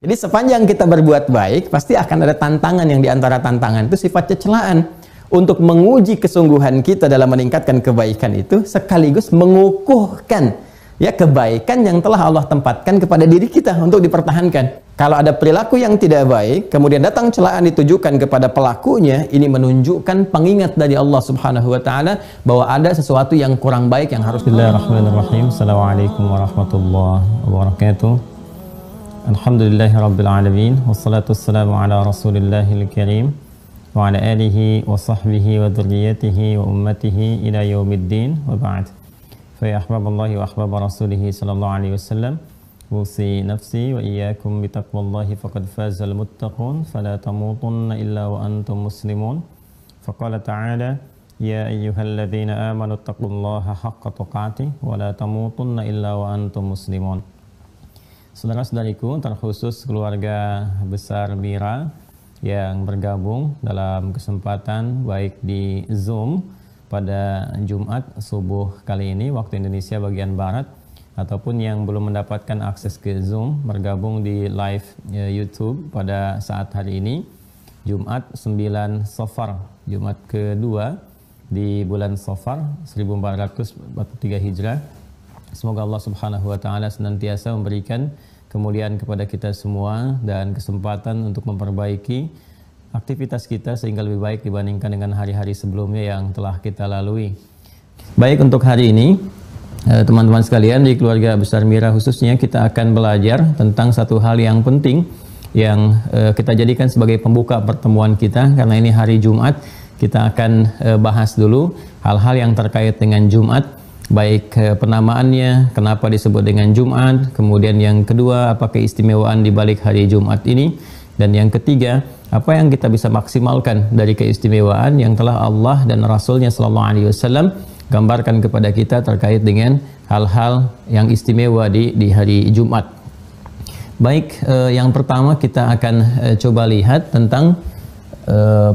Jadi sepanjang kita berbuat baik, pasti akan ada tantangan, yang diantara tantangan itu sifatnya celaan. Untuk menguji kesungguhan kita dalam meningkatkan kebaikan itu, sekaligus mengukuhkan ya kebaikan yang telah Allah tempatkan kepada diri kita untuk dipertahankan. Kalau ada perilaku yang tidak baik, kemudian datang celaan ditujukan kepada pelakunya, ini menunjukkan pengingat dari Allah Subhanahu wa taala bahwa ada sesuatu yang kurang baik yang harus Bismillahirrahmanirrahim. Assalamualaikum warahmatullahi wabarakatuh. Alhamdulillahirabbil alamin, wassalatu wassalamu ala rasulillahil karim wa ala alihi wa sahbihi wa dzurriyyatihi wa ummatihi ila yaumiddin wa ba'd. Fa ya ahbaballahi wa ahbab rasulih sallallahu alaihi wasallam, usi nafsi wa iyyakum bi taqwallahi faqad fazal muttaqun fala tamutunna illa wa antum muslimun. Faqala ta'ala ya ayyuhalladzina amanu taqullaha haqqa tuqatih wa la tamutunna illa wa antum muslimun. Saudara-saudariku, terkhusus keluarga besar Mira yang bergabung dalam kesempatan baik di Zoom pada Jumat subuh kali ini waktu Indonesia bagian Barat, ataupun yang belum mendapatkan akses ke Zoom bergabung di live YouTube pada saat hari ini Jumat 9 Safar, Jumat kedua di bulan Safar 1443 Hijrah. Semoga Allah Subhanahu wa taala senantiasa memberikan kemuliaan kepada kita semua dan kesempatan untuk memperbaiki aktivitas kita sehingga lebih baik dibandingkan dengan hari-hari sebelumnya yang telah kita lalui. Baik, untuk hari ini teman-teman sekalian di keluarga besar Mira khususnya, kita akan belajar tentang satu hal yang penting yang kita jadikan sebagai pembuka pertemuan kita, karena ini hari Jumat. Kita akan bahas dulu hal-hal yang terkait dengan Jumat, baik penamaannya, kenapa disebut dengan Jumat, kemudian yang kedua apa keistimewaan di balik hari Jumat ini, dan yang ketiga apa yang kita bisa maksimalkan dari keistimewaan yang telah Allah dan Rasulnya Sallallahu Alaihi Wasallam gambarkan kepada kita terkait dengan hal-hal yang istimewa di hari Jumat. Baik, yang pertama kita akan coba lihat tentang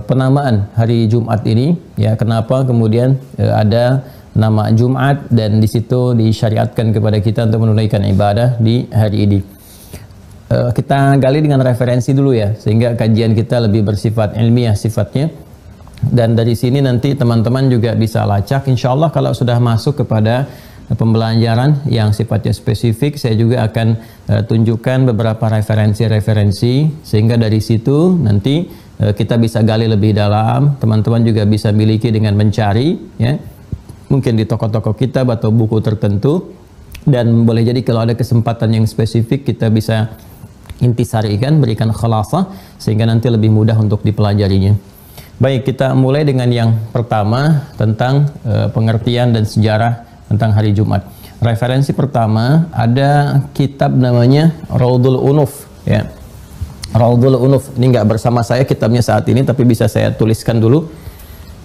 penamaan hari Jumat ini, ya, kenapa kemudian ada nama Jumat dan di situ disyariatkan kepada kita untuk menunaikan ibadah di hari ini. Kita gali dengan referensi dulu ya, sehingga kajian kita lebih bersifat ilmiah sifatnya. Dan dari sini nanti teman-teman juga bisa lacak. Insya Allah kalau sudah masuk kepada pembelajaran yang sifatnya spesifik, saya juga akan tunjukkan beberapa referensi-referensi, sehingga dari situ nanti kita bisa gali lebih dalam. Teman-teman juga bisa miliki dengan mencari, ya, mungkin di toko-toko kitab atau buku tertentu, dan boleh jadi kalau ada kesempatan yang spesifik kita bisa intisarikan, berikan khulasah sehingga nanti lebih mudah untuk dipelajarinya. Baik, kita mulai dengan yang pertama tentang pengertian dan sejarah tentang hari Jumat. Referensi pertama ada kitab namanya Raudhul Unuf, ya. Raudhul Unuf ini nggak bersama saya kitabnya saat ini, tapi bisa saya tuliskan dulu.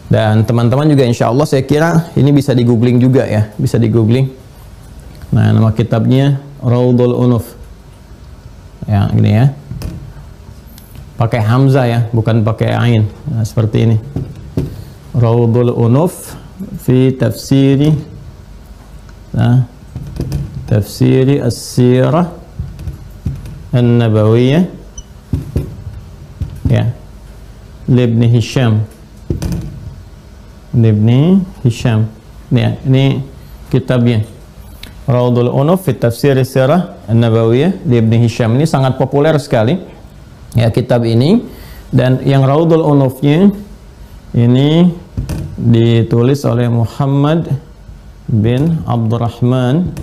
Dan teman-teman juga insya Allah saya kira ini bisa di googling juga ya, bisa di googling. Nah, nama kitabnya Raudhul Unuf, ya, gini ya, pakai hamzah ya, bukan pakai ain. Nah, seperti ini, Raudhul Unuf fi tafsiri, nah, tafsiri as-sirah an-nabawiyah, ya, Ibn Hisham. Ibn Hisham. Ya, ini kitabnya Raudhul Unuf fi Tafsir Sirah An-Nabawiyah di Ibn Hisham. Ini sangat populer sekali ya kitab ini, dan yang Raudhul Unufnya ini ditulis oleh Muhammad bin Abdurrahman,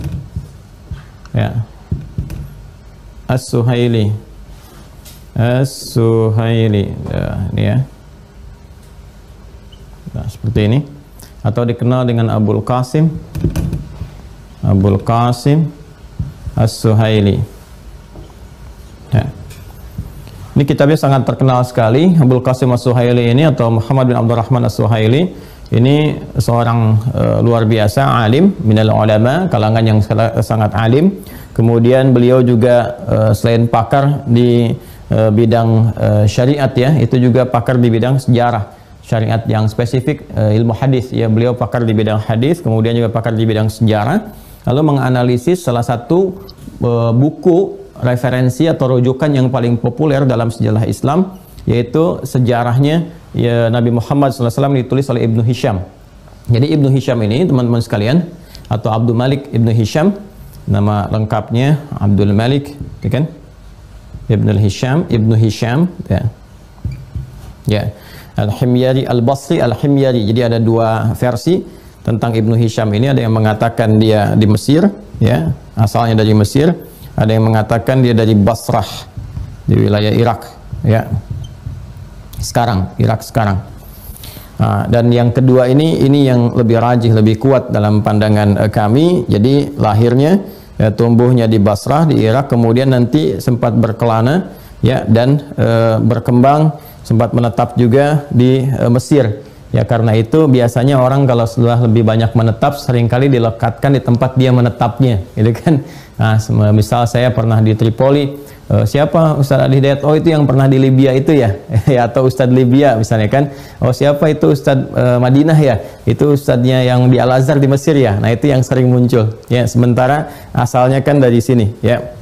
ya, As-Suhaili. As-Suhaili, ya, ini ya. Nah, seperti ini, atau dikenal dengan Abul Qasim As-Suhaili, ya. Ini kitabnya sangat terkenal sekali. Abul Qasim As-Suhaili ini atau Muhammad bin Abdurrahman As-Suhaili ini seorang luar biasa alim, minal ulama, kalangan yang sangat alim. Kemudian beliau juga selain pakar di bidang syariat, ya, itu juga pakar di bidang sejarah syariat yang spesifik, ilmu hadis, ya, beliau pakar di bidang hadis, kemudian juga pakar di bidang sejarah, lalu menganalisis salah satu buku referensi atau rujukan yang paling populer dalam sejarah Islam, yaitu sejarahnya ya, Nabi Muhammad SAW ditulis oleh Ibnu Hisham. Jadi Ibnu Hisham ini teman-teman sekalian, atau Abdul Malik Ibnu Hisham, nama lengkapnya Abdul Malik, ya kan? Ibnu Hisham, ya. Ya, Al-Himyari Al-Basri, Al-Himyari. Jadi ada dua versi tentang Ibnu Hisham ini. Ada yang mengatakan dia di Mesir, ya, asalnya dari Mesir. Ada yang mengatakan dia dari Basrah, di wilayah Irak, ya. Irak sekarang. Nah, dan yang kedua ini yang lebih rajih, lebih kuat dalam pandangan kami. Jadi lahirnya, ya, tumbuhnya di Basrah, di Irak, kemudian nanti sempat berkelana, ya, dan berkembang, sempat menetap juga di Mesir. Ya, karena itu biasanya orang kalau sudah lebih banyak menetap, seringkali dilekatkan di tempat dia menetapnya, gitu kan. Nah, misal saya pernah di Tripoli, siapa Ustadz Ali Hidayat? Oh, itu yang pernah di Libya itu ya, atau Ustadz Libya misalnya kan. Oh, siapa itu Ustadz Madinah ya? Itu Ustadznya yang di Al-Azhar di Mesir ya. Nah, itu yang sering muncul. Ya, sementara asalnya kan dari sini. Ya.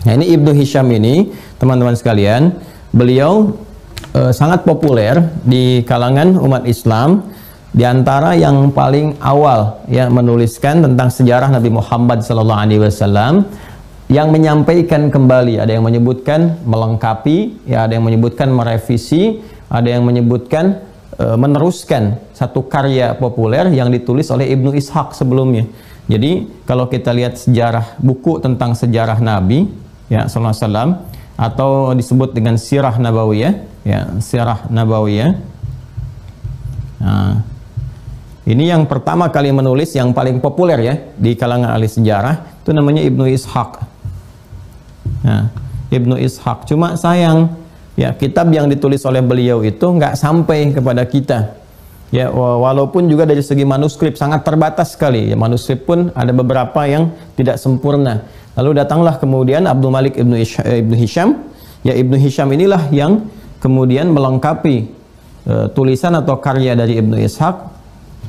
Nah, ini Ibnu Hisham ini, teman-teman sekalian, beliau sangat populer di kalangan umat Islam, di antara yang paling awal ya menuliskan tentang sejarah Nabi Muhammad SAW, yang menyampaikan kembali. Ada yang menyebutkan melengkapi, ya, ada yang menyebutkan merevisi, ada yang menyebutkan meneruskan satu karya populer yang ditulis oleh Ibnu Ishaq sebelumnya. Jadi kalau kita lihat sejarah, buku tentang sejarah Nabi ya sallallahu alaihi wasallam, atau disebut dengan Sirah Nabawiyah, ya, Sirah Nabawiyah. Nah, ini yang pertama kali menulis, yang paling populer ya di kalangan ahli sejarah, itu namanya Ibnu Ishaq. Nah, Ibnu Ishaq. Cuma sayang, ya, kitab yang ditulis oleh beliau itu nggak sampai kepada kita. Ya, walaupun juga dari segi manuskrip sangat terbatas sekali. Ya, manuskrip pun ada beberapa yang tidak sempurna. Lalu datanglah kemudian Abdul Malik Ibnu Hisham. Ya, Ibnu Hisham inilah yang kemudian melengkapi tulisan atau karya dari Ibnu Ishaq,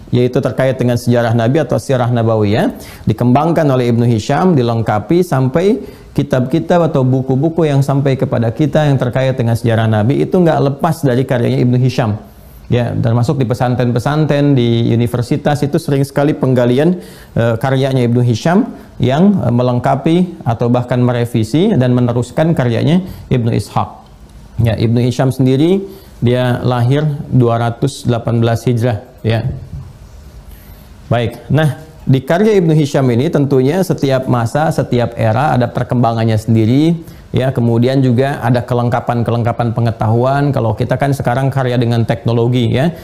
yaitu terkait dengan sejarah Nabi atau Sirah Nabawiyah, dikembangkan oleh Ibnu Hisham, dilengkapi sampai kitab-kitab atau buku-buku yang sampai kepada kita yang terkait dengan sejarah Nabi itu nggak lepas dari karyanya Ibnu Hisham. Ya, termasuk di pesantren-pesantren, di universitas itu sering sekali penggalian karyanya Ibnu Hisham yang melengkapi atau bahkan merevisi dan meneruskan karyanya Ibnu Ishaq. Ya, Ibnu Hisham sendiri dia lahir 218 Hijrah, ya. Baik. Nah, di karya Ibnu Hisham ini tentunya setiap masa, setiap era ada perkembangannya sendiri, ya. Kemudian juga ada kelengkapan pengetahuan. Kalau kita kan sekarang karya dengan teknologi, ya,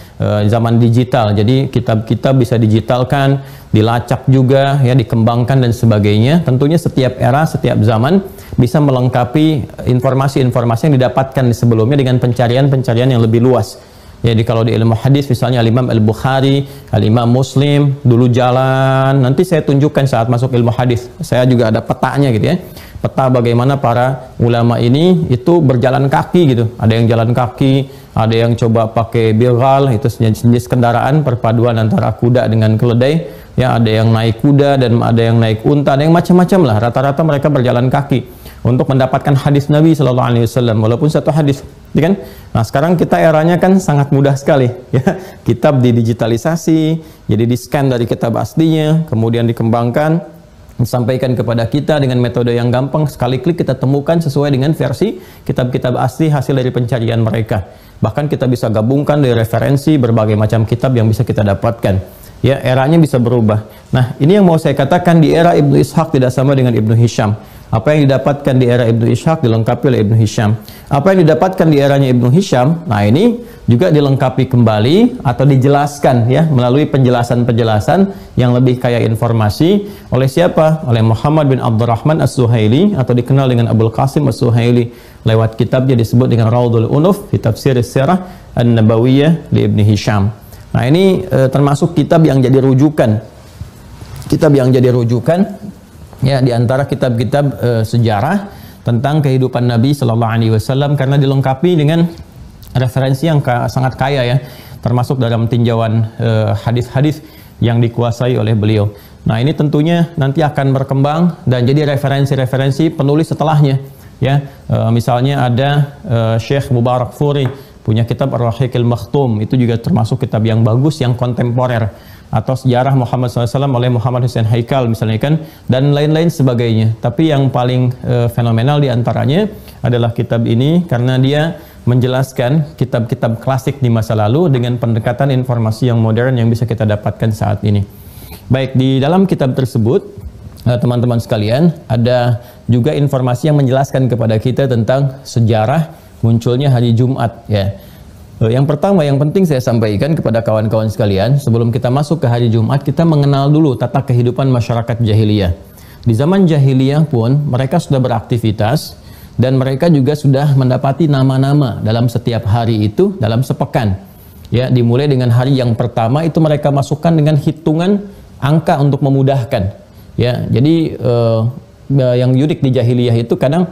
zaman digital. Jadi kitab-kitab bisa digitalkan, dilacak juga, ya, dikembangkan dan sebagainya. Tentunya setiap era, setiap zaman bisa melengkapi informasi-informasi yang didapatkan sebelumnya dengan pencarian-pencarian yang lebih luas. Jadi kalau di ilmu hadis misalnya Al-Imam Al-Bukhari, Al-Imam Muslim dulu jalan, nanti saya tunjukkan saat masuk ilmu hadis. Saya juga ada petanya gitu ya. Peta bagaimana para ulama ini itu berjalan kaki gitu. Ada yang jalan kaki, ada yang coba pakai bighal, itu jenis kendaraan perpaduan antara kuda dengan keledai. Ya, ada yang naik kuda dan ada yang naik unta, ada yang macam-macam lah. Rata-rata mereka berjalan kaki untuk mendapatkan hadis Nabi Shallallahu Alaihi Wasallam, walaupun satu hadis, ya kan? Nah, sekarang kita eranya kan sangat mudah sekali, ya. Kitab didigitalisasi, jadi di-scan dari kitab aslinya, kemudian dikembangkan, disampaikan kepada kita dengan metode yang gampang, sekali klik kita temukan sesuai dengan versi kitab-kitab asli hasil dari pencarian mereka. Bahkan kita bisa gabungkan dari referensi berbagai macam kitab yang bisa kita dapatkan. Ya, eranya bisa berubah. Nah, ini yang mau saya katakan, di era Ibnu Ishaq tidak sama dengan Ibnu Hisham. Apa yang didapatkan di era Ibnu Ishaq dilengkapi oleh Ibnu Hisham. Apa yang didapatkan di eranya Ibnu Hisham, nah ini juga dilengkapi kembali atau dijelaskan, ya, melalui penjelasan-penjelasan yang lebih kaya informasi oleh siapa? Oleh Muhammad bin Abdurrahman As-Suhaili, atau dikenal dengan Abul Qasim As-Suhaili, lewat kitabnya disebut dengan Raudhul Unuf fi Tafsir Sirah An-Nabawiyah li Ibnu Hisham. Nah, ini termasuk kitab yang jadi rujukan. Kitab yang jadi rujukan, ya, di antara kitab-kitab sejarah tentang kehidupan Nabi Sallallahu Alaihi Wasallam, karena dilengkapi dengan referensi yang sangat kaya, ya, termasuk dalam tinjauan hadis-hadis yang dikuasai oleh beliau. Nah, ini tentunya nanti akan berkembang dan jadi referensi-referensi penulis setelahnya. Ya, misalnya ada Syekh Mubarakfuri punya kitab Ar-Rahiqil Makhtum, itu juga termasuk kitab yang bagus, yang kontemporer. Atau sejarah Muhammad SAW oleh Muhammad Hussein Haikal misalnya kan, dan lain-lain sebagainya. Tapi yang paling fenomenal diantaranya adalah kitab ini karena dia menjelaskan kitab-kitab klasik di masa lalu dengan pendekatan informasi yang modern yang bisa kita dapatkan saat ini. Baik, di dalam kitab tersebut teman-teman sekalian ada juga informasi yang menjelaskan kepada kita tentang sejarah munculnya hari Jumat ya. Yang pertama yang penting saya sampaikan kepada kawan-kawan sekalian, sebelum kita masuk ke hari Jumat, kita mengenal dulu tata kehidupan masyarakat jahiliyah. Di zaman jahiliyah pun mereka sudah beraktivitas dan mereka juga sudah mendapati nama-nama dalam setiap hari itu dalam sepekan. Ya, dimulai dengan hari yang pertama itu mereka masukkan dengan hitungan angka untuk memudahkan. Ya, jadi yang unik di jahiliyah itu kadang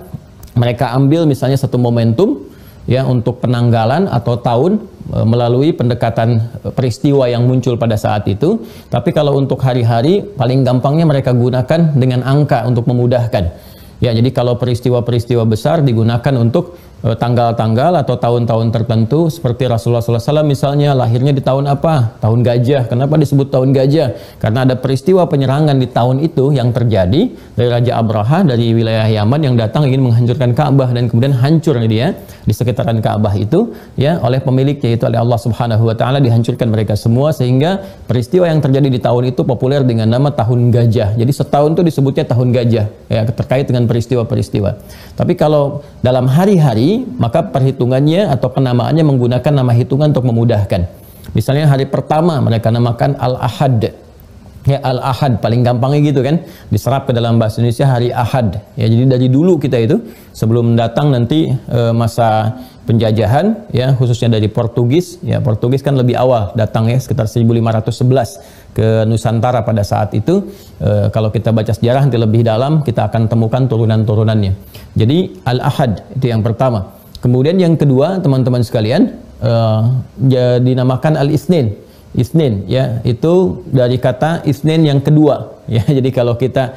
mereka ambil misalnya satu momentum ya untuk penanggalan atau tahun melalui pendekatan peristiwa yang muncul pada saat itu. Tapi kalau untuk hari-hari paling gampangnya mereka gunakan dengan angka untuk memudahkan. Ya, jadi kalau peristiwa-peristiwa besar digunakan untuk tanggal-tanggal atau tahun-tahun tertentu, seperti Rasulullah SAW misalnya lahirnya di tahun apa? Tahun gajah. Kenapa disebut tahun gajah? Karena ada peristiwa penyerangan di tahun itu yang terjadi dari Raja Abraha dari wilayah Yaman yang datang ingin menghancurkan Ka'bah, dan kemudian hancur dia di sekitaran Ka'bah itu ya oleh pemiliknya, yaitu oleh Allah Subhanahu wa taala, dihancurkan mereka semua, sehingga peristiwa yang terjadi di tahun itu populer dengan nama tahun gajah. Jadi setahun itu disebutnya tahun gajah ya, terkait dengan peristiwa-peristiwa. Tapi kalau dalam hari-hari maka perhitungannya atau penamaannya menggunakan nama hitungan untuk memudahkan. Misalnya hari pertama mereka namakan Al-Ahad. Ya, Al-Ahad paling gampangnya gitu kan, diserap ke dalam bahasa Indonesia hari Ahad. Ya, jadi dari dulu kita itu sebelum datang nanti masa penjajahan ya, khususnya dari Portugis. Ya, Portugis kan lebih awal datang ya, sekitar 1511 ke Nusantara pada saat itu. Kalau kita baca sejarah nanti lebih dalam kita akan temukan turunan-turunannya. Jadi Al-Ahad itu yang pertama. Kemudian yang kedua teman-teman sekalian dinamakan Al-Isnin. Isnin ya, itu dari kata Isnin yang kedua ya. Jadi kalau kita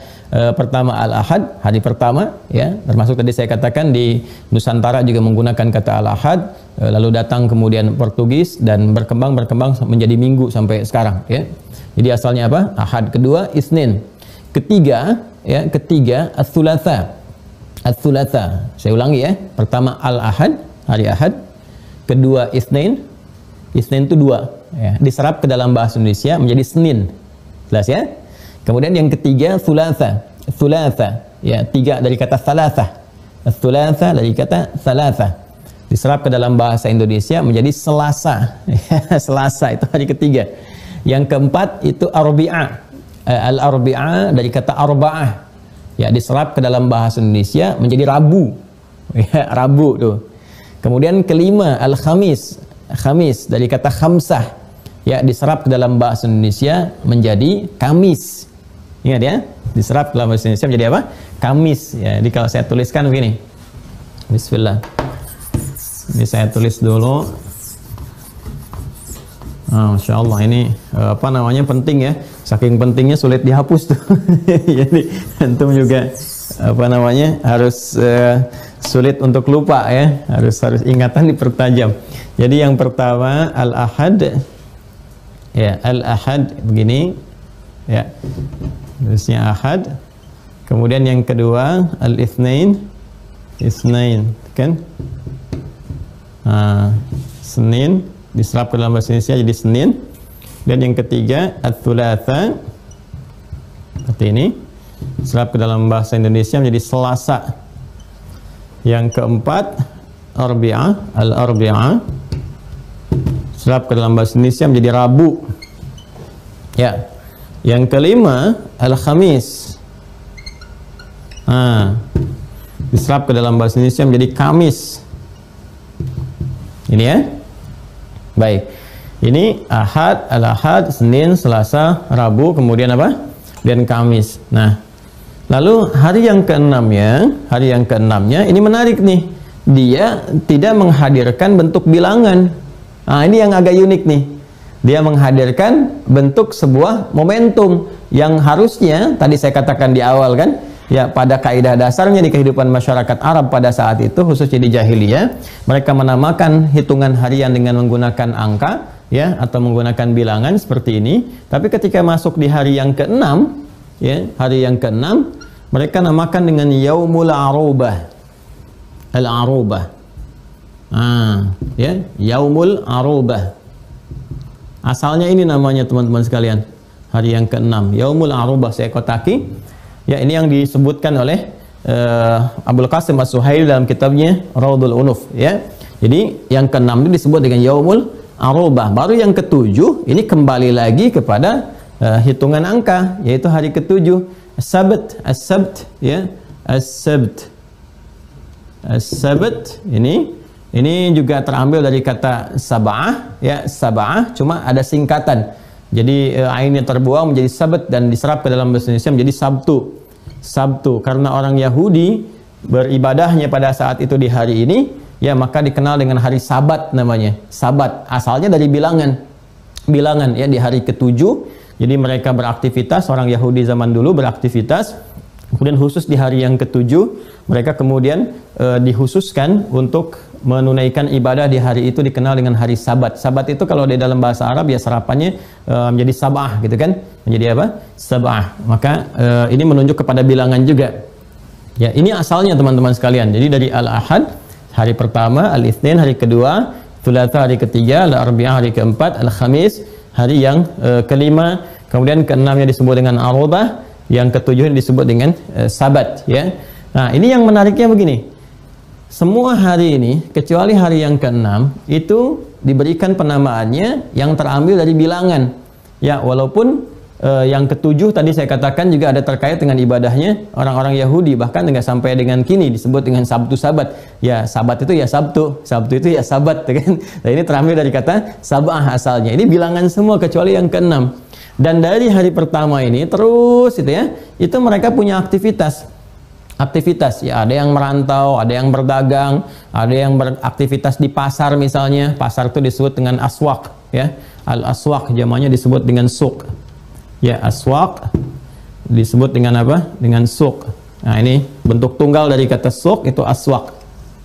pertama Al-Ahad, hari pertama ya, termasuk tadi saya katakan di Nusantara juga menggunakan kata Al-Ahad, lalu datang kemudian Portugis dan berkembang menjadi minggu sampai sekarang ya. Jadi asalnya apa? Ahad, kedua Isnin. Ketiga ya, Ats-Tsulatsa. Ats-Tsulatsa. Saya ulangi ya. Pertama Al-Ahad, hari Ahad. Kedua Isnin. Isnin itu dua ya, diserap ke dalam bahasa Indonesia menjadi Senin. Jelas ya? Kemudian yang ketiga Tsulatsa. Tsulatsa ya, tiga dari kata Tsalatsa. Tsulatsa dari kata Tsalatsa. Diserap ke dalam bahasa Indonesia menjadi Selasa. Selasa itu hari ketiga. Yang keempat itu Arbi'ah. Al-Arbi'ah dari kata Arba'ah. Ya, diserap ke dalam bahasa Indonesia menjadi Rabu. Ya, Rabu tuh. Kemudian kelima Al-Khamis. Khamis dari kata khamsah ya, diserap ke dalam bahasa Indonesia menjadi Kamis. Ingat ya, diserap ke dalam bahasa Indonesia menjadi apa? Kamis ya. Jadi kalau saya tuliskan begini, Bismillah, ini saya tulis dulu. Masya Allah, ini apa namanya, penting ya, saking pentingnya sulit dihapus tuh. Jadi antum juga apa namanya harus sulit untuk lupa ya, harus ingatan dipertajam. Jadi yang pertama Al-Ahad ya, Al-Ahad begini ya, terusnya Ahad. Kemudian yang kedua Al-Itsnain, Itsnain kan, Senin diserap ke dalam bahasa Indonesia jadi Senin. Dan yang ketiga Ats-Tsulatsa, seperti ini, diserap ke dalam bahasa Indonesia menjadi Selasa. Yang keempat Arbi'ah, Al-Arbi'ah, diserap ke dalam bahasa Indonesia menjadi Rabu ya. Yang kelima Al-Khamis, diserap ke dalam bahasa Indonesia menjadi Kamis. Ini ya. Baik, ini Ahad, Al-Ahad, Senin, Selasa, Rabu, kemudian apa? Dan Kamis. Nah, lalu hari yang keenamnya ini menarik nih, dia tidak menghadirkan bentuk bilangan. Nah, ini yang agak unik nih, dia menghadirkan bentuk sebuah momentum, yang harusnya tadi saya katakan di awal kan, ya pada kaidah dasarnya di kehidupan masyarakat Arab pada saat itu, khususnya di jahiliyah, mereka menamakan hitungan harian dengan menggunakan angka, ya, atau menggunakan bilangan seperti ini. Tapi ketika masuk di hari yang ke-6, ya, hari yang ke-6, mereka namakan dengan Yaumul Arubah. Al-Arubah. Ya, Yaumul Arubah. Asalnya ini namanya teman-teman sekalian. Hari yang ke-6, Yaumul Arubah, saya kotaki. Ya, ini yang disebutkan oleh Abul Qasim As-Suhaili dalam kitabnya Raudhul Unuf, ya. Jadi yang ke-6 itu disebut dengan Yaumul Arubah. Baru yang ke-7 ini kembali lagi kepada hitungan angka, yaitu hari ke-7, As-Sabt, As-Sabt, ya, As-Sabt. As-Sabt ini juga terambil dari kata sab'ah, ya, sab'ah, cuma ada singkatan. Jadi ainnya terbuang menjadi sabat dan diserap ke dalam bahasa Indonesia menjadi Sabtu. Sabtu, karena orang Yahudi beribadahnya pada saat itu di hari ini, ya, maka dikenal dengan hari Sabat namanya. Sabat asalnya dari bilangan. Bilangan, ya, di hari ke-7. Jadi mereka beraktivitas, orang Yahudi zaman dulu beraktivitas. Kemudian khusus di hari yang ke-7 mereka kemudian dikhususkan untuk menunaikan ibadah di hari itu, dikenal dengan hari Sabat. Sabat itu kalau di dalam bahasa Arab ya serapannya menjadi sab'ah gitu kan. Menjadi apa? Sab'ah. Maka ini menunjuk kepada bilangan juga. Ya, ini asalnya teman-teman sekalian. Jadi dari Al-Ahad hari pertama, Al-Itsnin hari kedua, Thulatha hari ketiga, Al-Arbi'ah hari keempat, Al-Khamis hari yang kelima, kemudian keenamnya disebut dengan Arubah, yang ketujuh disebut dengan Sabat, ya. Nah, ini yang menariknya begini. Semua hari ini kecuali hari yang ke-6 itu diberikan penamaannya yang terambil dari bilangan. Ya, walaupun yang ke-7 tadi saya katakan juga ada terkait dengan ibadahnya orang-orang Yahudi, bahkan nggak sampai dengan kini disebut dengan Sabtu Sabat. Ya, Sabat itu ya Sabtu, Sabtu itu ya Sabat, kan? Nah, ini terambil dari kata Sab'ah asalnya. Ini bilangan semua kecuali yang ke-6. Dan dari hari pertama ini terus itu ya, itu mereka punya aktivitas, ya, ada yang merantau, ada yang berdagang, ada yang beraktivitas di pasar misalnya. Pasar itu disebut dengan aswaq, ya, al-aswaq, jamannya disebut dengan suq, ya, aswaq disebut dengan apa? Dengan suq. Nah, ini bentuk tunggal dari kata suq itu aswaq,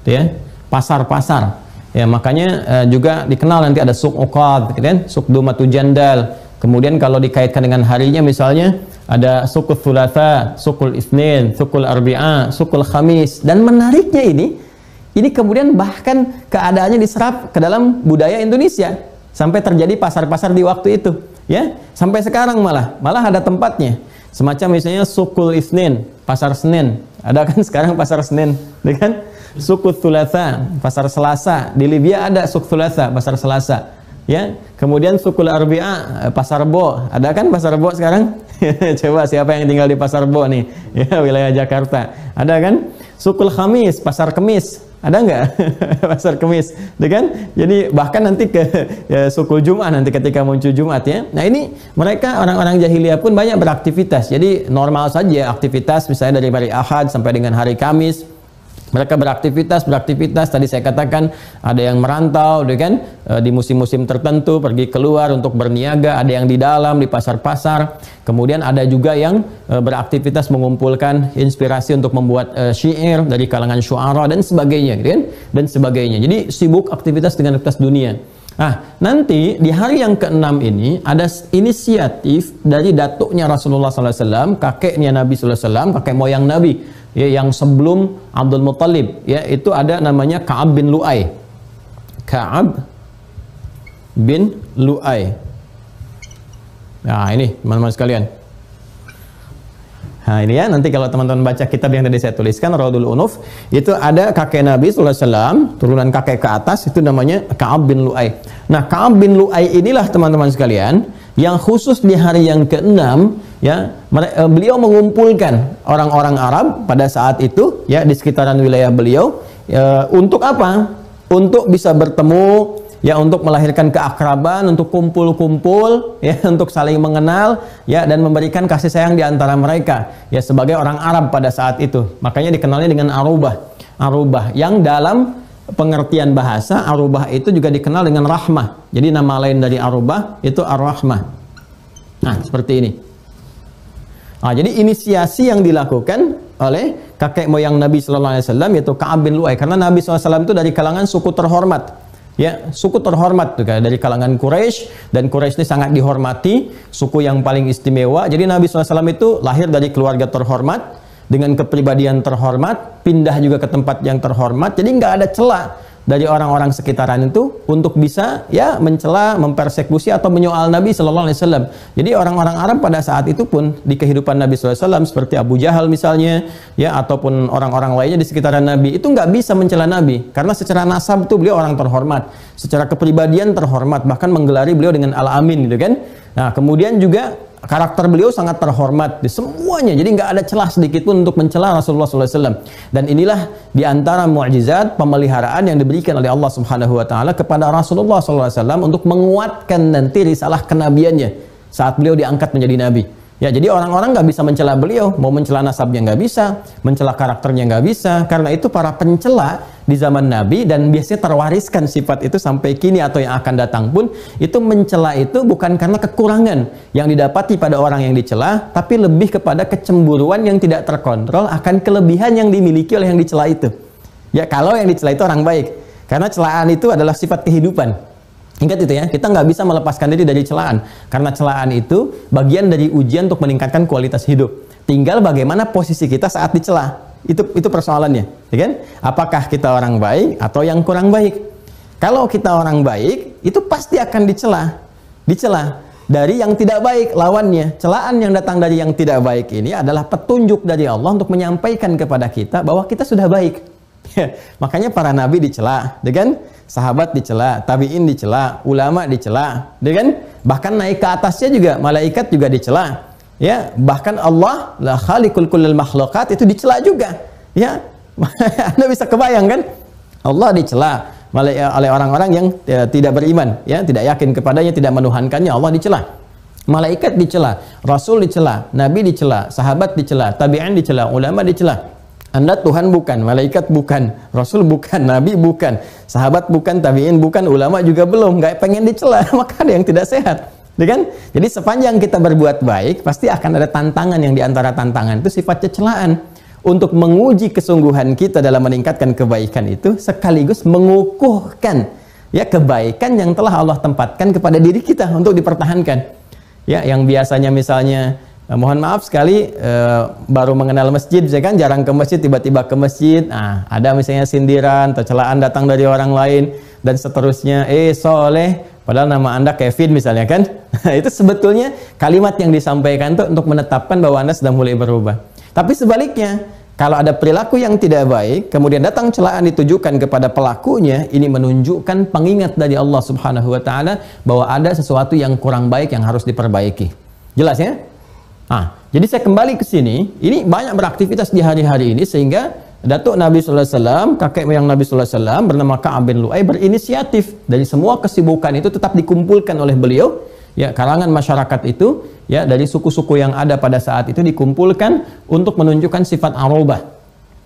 ya, pasar-pasar, ya. Makanya juga dikenal nanti ada suq uqad, kan, suq Dumatu Jandal. Kemudian kalau dikaitkan dengan harinya misalnya ada sukul Thulatha, sukul Itsnin, sukul Arbi'ah, sukul Khamis. Dan menariknya ini kemudian bahkan keadaannya diserap ke dalam budaya Indonesia sampai terjadi pasar-pasar di waktu itu, ya. Sampai sekarang malah ada tempatnya. Semacam misalnya sukul Itsnin, pasar Senin. Ada kan sekarang pasar Senin, kan? Sukul Thulatha, pasar Selasa. Di Libya ada suk Thulatha, pasar Selasa. Ya, kemudian sukul Arbi'ah, pasar Bo, ada kan pasar Bo sekarang? Coba siapa yang tinggal di pasar Bo nih, ya, wilayah Jakarta, ada kan? Sukul Khamis, pasar Kemis, ada nggak? Pasar Kemis, kan? Jadi bahkan nanti ke sukul Jumat nanti ketika muncul Jumat, ya. Nah, ini mereka orang-orang jahiliyah pun banyak beraktivitas. Jadi normal saja aktivitas, misalnya dari hari Ahad sampai dengan hari Kamis. Mereka beraktivitas, tadi saya katakan ada yang merantau, kan, di musim-musim tertentu pergi keluar untuk berniaga, ada yang di dalam di pasar-pasar. Kemudian ada juga yang beraktivitas mengumpulkan inspirasi untuk membuat syair dari kalangan syu'ara dan sebagainya, kan? Dan sebagainya. Jadi sibuk aktivitas dengan aktivitas dunia. Nah, nanti di hari yang ke-6 ini ada inisiatif dari datuknya Rasulullah SAW, kakeknya Nabi SAW, kakek moyang Nabi, ya, yang sebelum Abdul Muttalib, ya, itu ada namanya Ka'ab bin Lu'ay. Ka'ab bin Lu'ay. Nah, ini teman-teman sekalian. Nah, ini ya, nanti kalau teman-teman baca kitab yang tadi saya tuliskan, Raudhul Unuf, itu ada kakek Nabi SAW, turunan kakek ke atas, itu namanya Ka'ab bin Lu'ay. Nah, Ka'ab bin Lu'ay inilah teman-teman sekalian, yang khusus di hari yang ke-6, ya, beliau mengumpulkan orang-orang Arab pada saat itu, ya, di sekitaran wilayah beliau, untuk apa? Untuk bisa bertemu, ya, untuk melahirkan keakraban, untuk kumpul-kumpul, ya, untuk saling mengenal, ya, dan memberikan kasih sayang di antara mereka, ya, sebagai orang Arab pada saat itu. Makanya dikenalnya dengan Arubah. Arubah yang dalam pengertian bahasa, Arubah itu juga dikenal dengan rahmah. Jadi nama lain dari Arubah itu Ar-Rahmah. Nah, seperti ini. Nah, jadi inisiasi yang dilakukan oleh kakek moyang Nabi Sallallahu Alaihi Wasallam yaitu Ka'ab bin Lu'ay, karena Nabi SAW itu dari kalangan suku terhormat. Ya, suku terhormat juga dari kalangan Quraisy, dan Quraisy ini sangat dihormati, suku yang paling istimewa. Jadi Nabi SAW itu lahir dari keluarga terhormat dengan kepribadian terhormat, pindah juga ke tempat yang terhormat. Jadi nggak ada celah dari orang-orang sekitaran itu untuk bisa ya mencela, mempersekusi atau menyoal Nabi Sallallahu Alaihi Wasallam. Jadi orang-orang Arab pada saat itu pun di kehidupan Nabi Sallallahu Alaihi Wasallam seperti Abu Jahal misalnya, ya ataupun orang-orang lainnya di sekitaran Nabi itu nggak bisa mencela Nabi karena secara nasab itu beliau orang terhormat, secara kepribadian terhormat, bahkan menggelari beliau dengan Al-Amin gitu kan. Nah kemudian juga karakter beliau sangat terhormat di semuanya, jadi nggak ada celah sedikit pun untuk mencela Rasulullah SAW. Dan inilah diantara mukjizat pemeliharaan yang diberikan oleh Allah Subhanahu Wa Taala kepada Rasulullah SAW untuk menguatkan nanti risalah kenabiannya saat beliau diangkat menjadi nabi. Ya, jadi orang-orang nggak bisa mencela beliau, mau mencela nasabnya nggak bisa, mencela karakternya nggak bisa, karena itu para pencela di zaman Nabi dan biasanya terwariskan sifat itu sampai kini atau yang akan datang pun, itu mencela itu bukan karena kekurangan yang didapati pada orang yang dicela, tapi lebih kepada kecemburuan yang tidak terkontrol akan kelebihan yang dimiliki oleh yang dicela itu. Ya, kalau yang dicela itu orang baik, karena celaan itu adalah sifat kehidupan. Ingat itu ya, kita nggak bisa melepaskan diri dari celaan, karena celaan itu bagian dari ujian untuk meningkatkan kualitas hidup. Tinggal bagaimana posisi kita saat dicela, itu persoalannya, ya kan? Apakah kita orang baik atau yang kurang baik? Kalau kita orang baik, itu pasti akan dicela dari yang tidak baik lawannya. Celaan yang datang dari yang tidak baik ini adalah petunjuk dari Allah untuk menyampaikan kepada kita bahwa kita sudah baik. Makanya para nabi dicela, ya kan? Sahabat dicela, tabi'in dicela, ulama dicela, ya kan? Bahkan naik ke atasnya juga malaikat juga dicela. Ya, bahkan Allah la khaliqul kullil makhluqat itu dicela juga. Ya. Anda bisa kebayang kan? Allah dicela oleh orang-orang yang tidak beriman, ya, tidak yakin kepadanya, tidak menuhankannya, Allah dicela. Malaikat dicela, Rasul dicela, Nabi dicela, sahabat dicela, tabi'in dicela, ulama dicela. Anda Tuhan bukan, malaikat bukan, Rasul bukan, Nabi bukan, sahabat bukan, tabi'in bukan, ulama juga belum, nggak pengen dicela, maka ada yang tidak sehat, ya kan? Jadi sepanjang kita berbuat baik, pasti akan ada tantangan yang diantara tantangan itu sifatnya celaan. Untuk menguji kesungguhan kita dalam meningkatkan kebaikan itu, sekaligus mengukuhkan ya kebaikan yang telah Allah tempatkan kepada diri kita untuk dipertahankan. Ya, yang biasanya misalnya mohon maaf sekali baru mengenal masjid, saya kan jarang ke masjid, tiba-tiba ke masjid, nah ada misalnya sindiran atau celaan datang dari orang lain dan seterusnya, soleh, padahal nama Anda Kevin misalnya kan. Itu sebetulnya kalimat yang disampaikan itu untuk menetapkan bahwa Anda sudah mulai berubah. Tapi sebaliknya, kalau ada perilaku yang tidak baik, kemudian datang celaan ditujukan kepada pelakunya, ini menunjukkan pengingat dari Allah Subhanahu Wa Taala bahwa ada sesuatu yang kurang baik yang harus diperbaiki. Jelas ya? Jadi saya kembali ke sini, ini banyak beraktivitas di hari-hari ini sehingga Datuk Nabi Sallallahu Alaihi Wasallam, kakek moyang Nabi Sallallahu Alaihi Wasallam bernama Ka'ab bin Lu'ay berinisiatif dari semua kesibukan itu tetap dikumpulkan oleh beliau, ya kalangan masyarakat itu, ya dari suku-suku yang ada pada saat itu dikumpulkan untuk menunjukkan sifat arubah.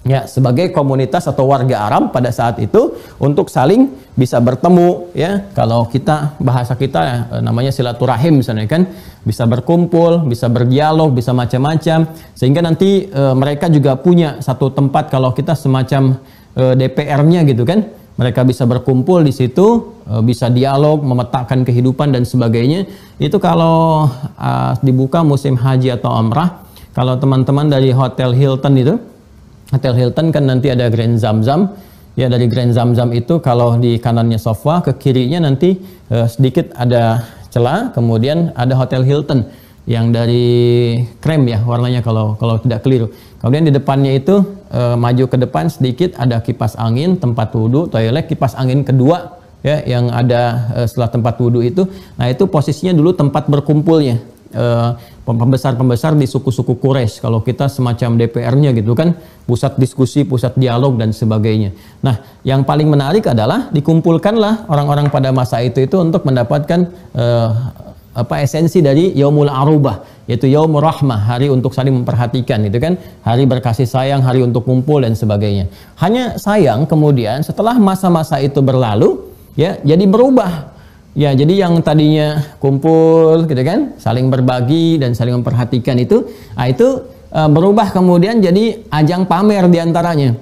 Ya, sebagai komunitas atau warga Arab pada saat itu untuk saling bisa bertemu, ya kalau kita bahasa kita namanya silaturahim misalnya kan, bisa berkumpul, bisa berdialog, bisa macam-macam, sehingga nanti mereka juga punya satu tempat, kalau kita semacam DPR-nya gitu kan, mereka bisa berkumpul di situ, bisa dialog, memetakan kehidupan dan sebagainya. Itu kalau dibuka musim haji atau umrah, kalau teman-teman dari Hotel Hilton itu, Hotel Hilton kan nanti ada Grand Zamzam, ya dari Grand Zamzam itu kalau di kanannya sofa, ke kirinya nanti sedikit ada celah, kemudian ada Hotel Hilton yang dari krem ya warnanya kalau tidak keliru. Kemudian di depannya itu maju ke depan sedikit ada kipas angin, tempat wudhu, toilet, kipas angin kedua ya yang ada setelah tempat wudhu itu. Nah itu posisinya dulu tempat berkumpulnya pembesar-pembesar di suku-suku Quraisy, kalau kita semacam DPR-nya gitu kan, pusat diskusi, pusat dialog dan sebagainya. Nah, yang paling menarik adalah dikumpulkanlah orang-orang pada masa itu untuk mendapatkan esensi dari Yaumul Arubah, yaitu Yaumur Rahmah, hari untuk saling memperhatikan gitu kan, hari berkasih sayang, hari untuk kumpul dan sebagainya. Hanya sayang kemudian setelah masa-masa itu berlalu, ya jadi berubah Ya, jadi yang tadinya kumpul gitu kan, saling berbagi dan saling memperhatikan itu berubah kemudian jadi ajang pamer diantaranya.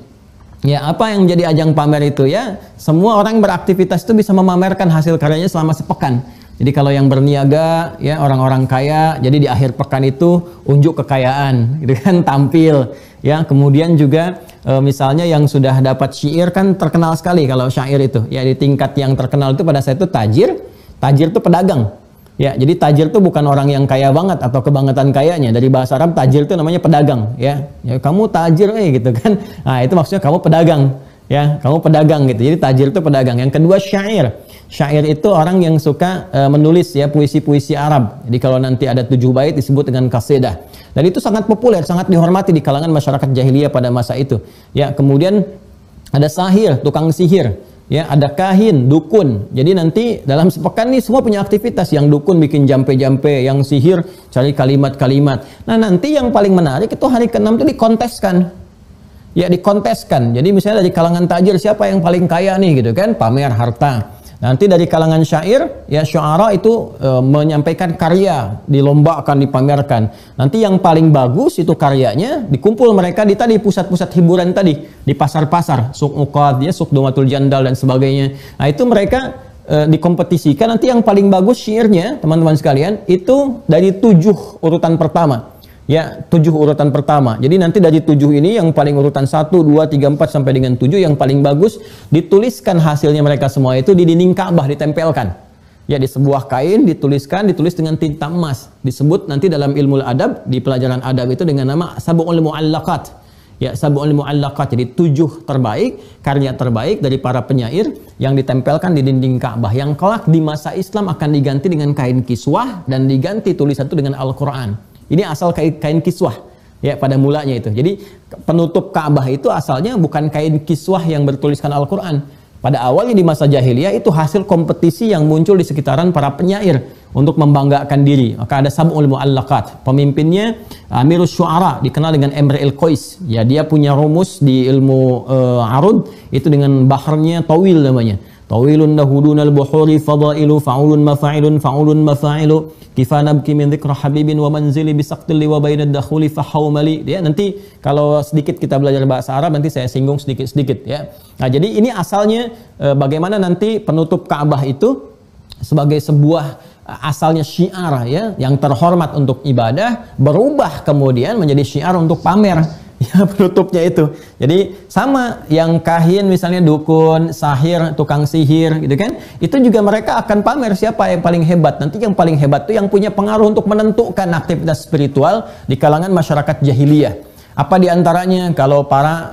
Ya, apa yang jadi ajang pamer itu ya? Semua orang beraktivitas itu bisa memamerkan hasil karyanya selama sepekan. Jadi kalau yang berniaga, ya orang-orang kaya, jadi di akhir pekan itu unjuk kekayaan, gitu kan, tampil. Ya, kemudian juga misalnya yang sudah dapat syair kan terkenal sekali kalau syair itu. Ya, di tingkat yang terkenal itu pada saat itu tajir. Tajir itu pedagang. Ya, jadi tajir itu bukan orang yang kaya banget atau kebangetan kayanya. Dari bahasa Arab tajir itu namanya pedagang. Ya, kamu tajir gitu kan. Nah, itu maksudnya kamu pedagang. Ya, kamu pedagang gitu. Jadi tajir itu pedagang. Yang kedua syair. Syair itu orang yang suka menulis ya puisi-puisi Arab. Jadi kalau nanti ada 7 bait disebut dengan qasidah. Dan itu sangat populer, sangat dihormati di kalangan masyarakat jahiliyah pada masa itu. Ya, kemudian ada sahir, tukang sihir. Ya, ada kahin, dukun. Jadi nanti dalam sepekan nih semua punya aktivitas. Yang dukun bikin jampe-jampe, yang sihir cari kalimat-kalimat. Nah, nanti yang paling menarik itu hari ke-6 itu dikonteskan. Ya, dikonteskan. Jadi misalnya dari kalangan tajir siapa yang paling kaya nih gitu kan, pamer harta. Nanti dari kalangan syair, ya syu'ara itu menyampaikan karya, dilombakan, dipamerkan. Nanti yang paling bagus itu karyanya, dikumpul mereka di tadi pusat-pusat hiburan tadi, di pasar-pasar, Suq Uqad, ya, Suq Dumatul Jandal dan sebagainya. Nah, itu mereka dikompetisikan. Nanti yang paling bagus syairnya, teman-teman sekalian, itu dari 7 urutan pertama. Ya, 7 urutan pertama. Jadi nanti dari 7 ini yang paling urutan 1, 2, 3, 4 sampai dengan 7 yang paling bagus dituliskan hasilnya mereka semua itu di dinding Ka'bah, ditempelkan. Ya, di sebuah kain ditulis dengan tinta emas. Disebut nanti dalam ilmu adab, di pelajaran adab itu dengan nama Sab'ul Mu'allaqat. Ya, Sab'ul Mu'allaqat. Jadi 7 terbaik, karya terbaik dari para penyair yang ditempelkan di dinding Ka'bah. Yang kelak di masa Islam akan diganti dengan kain kiswah dan diganti tulisan itu dengan Al-Quran. Ini asal kain kiswah ya pada mulanya itu. Jadi penutup Ka'bah itu asalnya bukan kain kiswah yang bertuliskan Al-Quran. Pada awalnya di masa jahiliyah itu hasil kompetisi yang muncul di sekitaran para penyair untuk membanggakan diri. Maka ada Sab'ul Mu'allaqat. Pemimpinnya Amirus Syu'ara, dikenal dengan Imr al-Qais. Ya, dia punya rumus di ilmu arud itu dengan baharnya tawil namanya. Tawilun nahudunal buhuri fadailu fa'ulun mafa'ilun fa'ulun mafa'ilu kifanabki min dhikra habibin wa manzili bisaqtili wa bainad dakhuli fahawmali. Ya, nanti kalau sedikit kita belajar bahasa Arab nanti saya singgung sedikit-sedikit ya. Nah, jadi ini asalnya bagaimana nanti penutup Ka'bah itu sebagai sebuah asalnya syiar ya yang terhormat untuk ibadah berubah kemudian menjadi syiar untuk pamer. Ya, penutupnya itu. Jadi sama yang kahin misalnya dukun, sahir, tukang sihir gitu kan. Itu juga mereka akan pamer siapa yang paling hebat. Nanti yang paling hebat itu yang punya pengaruh untuk menentukan aktivitas spiritual di kalangan masyarakat jahiliyah. Apa diantaranya kalau para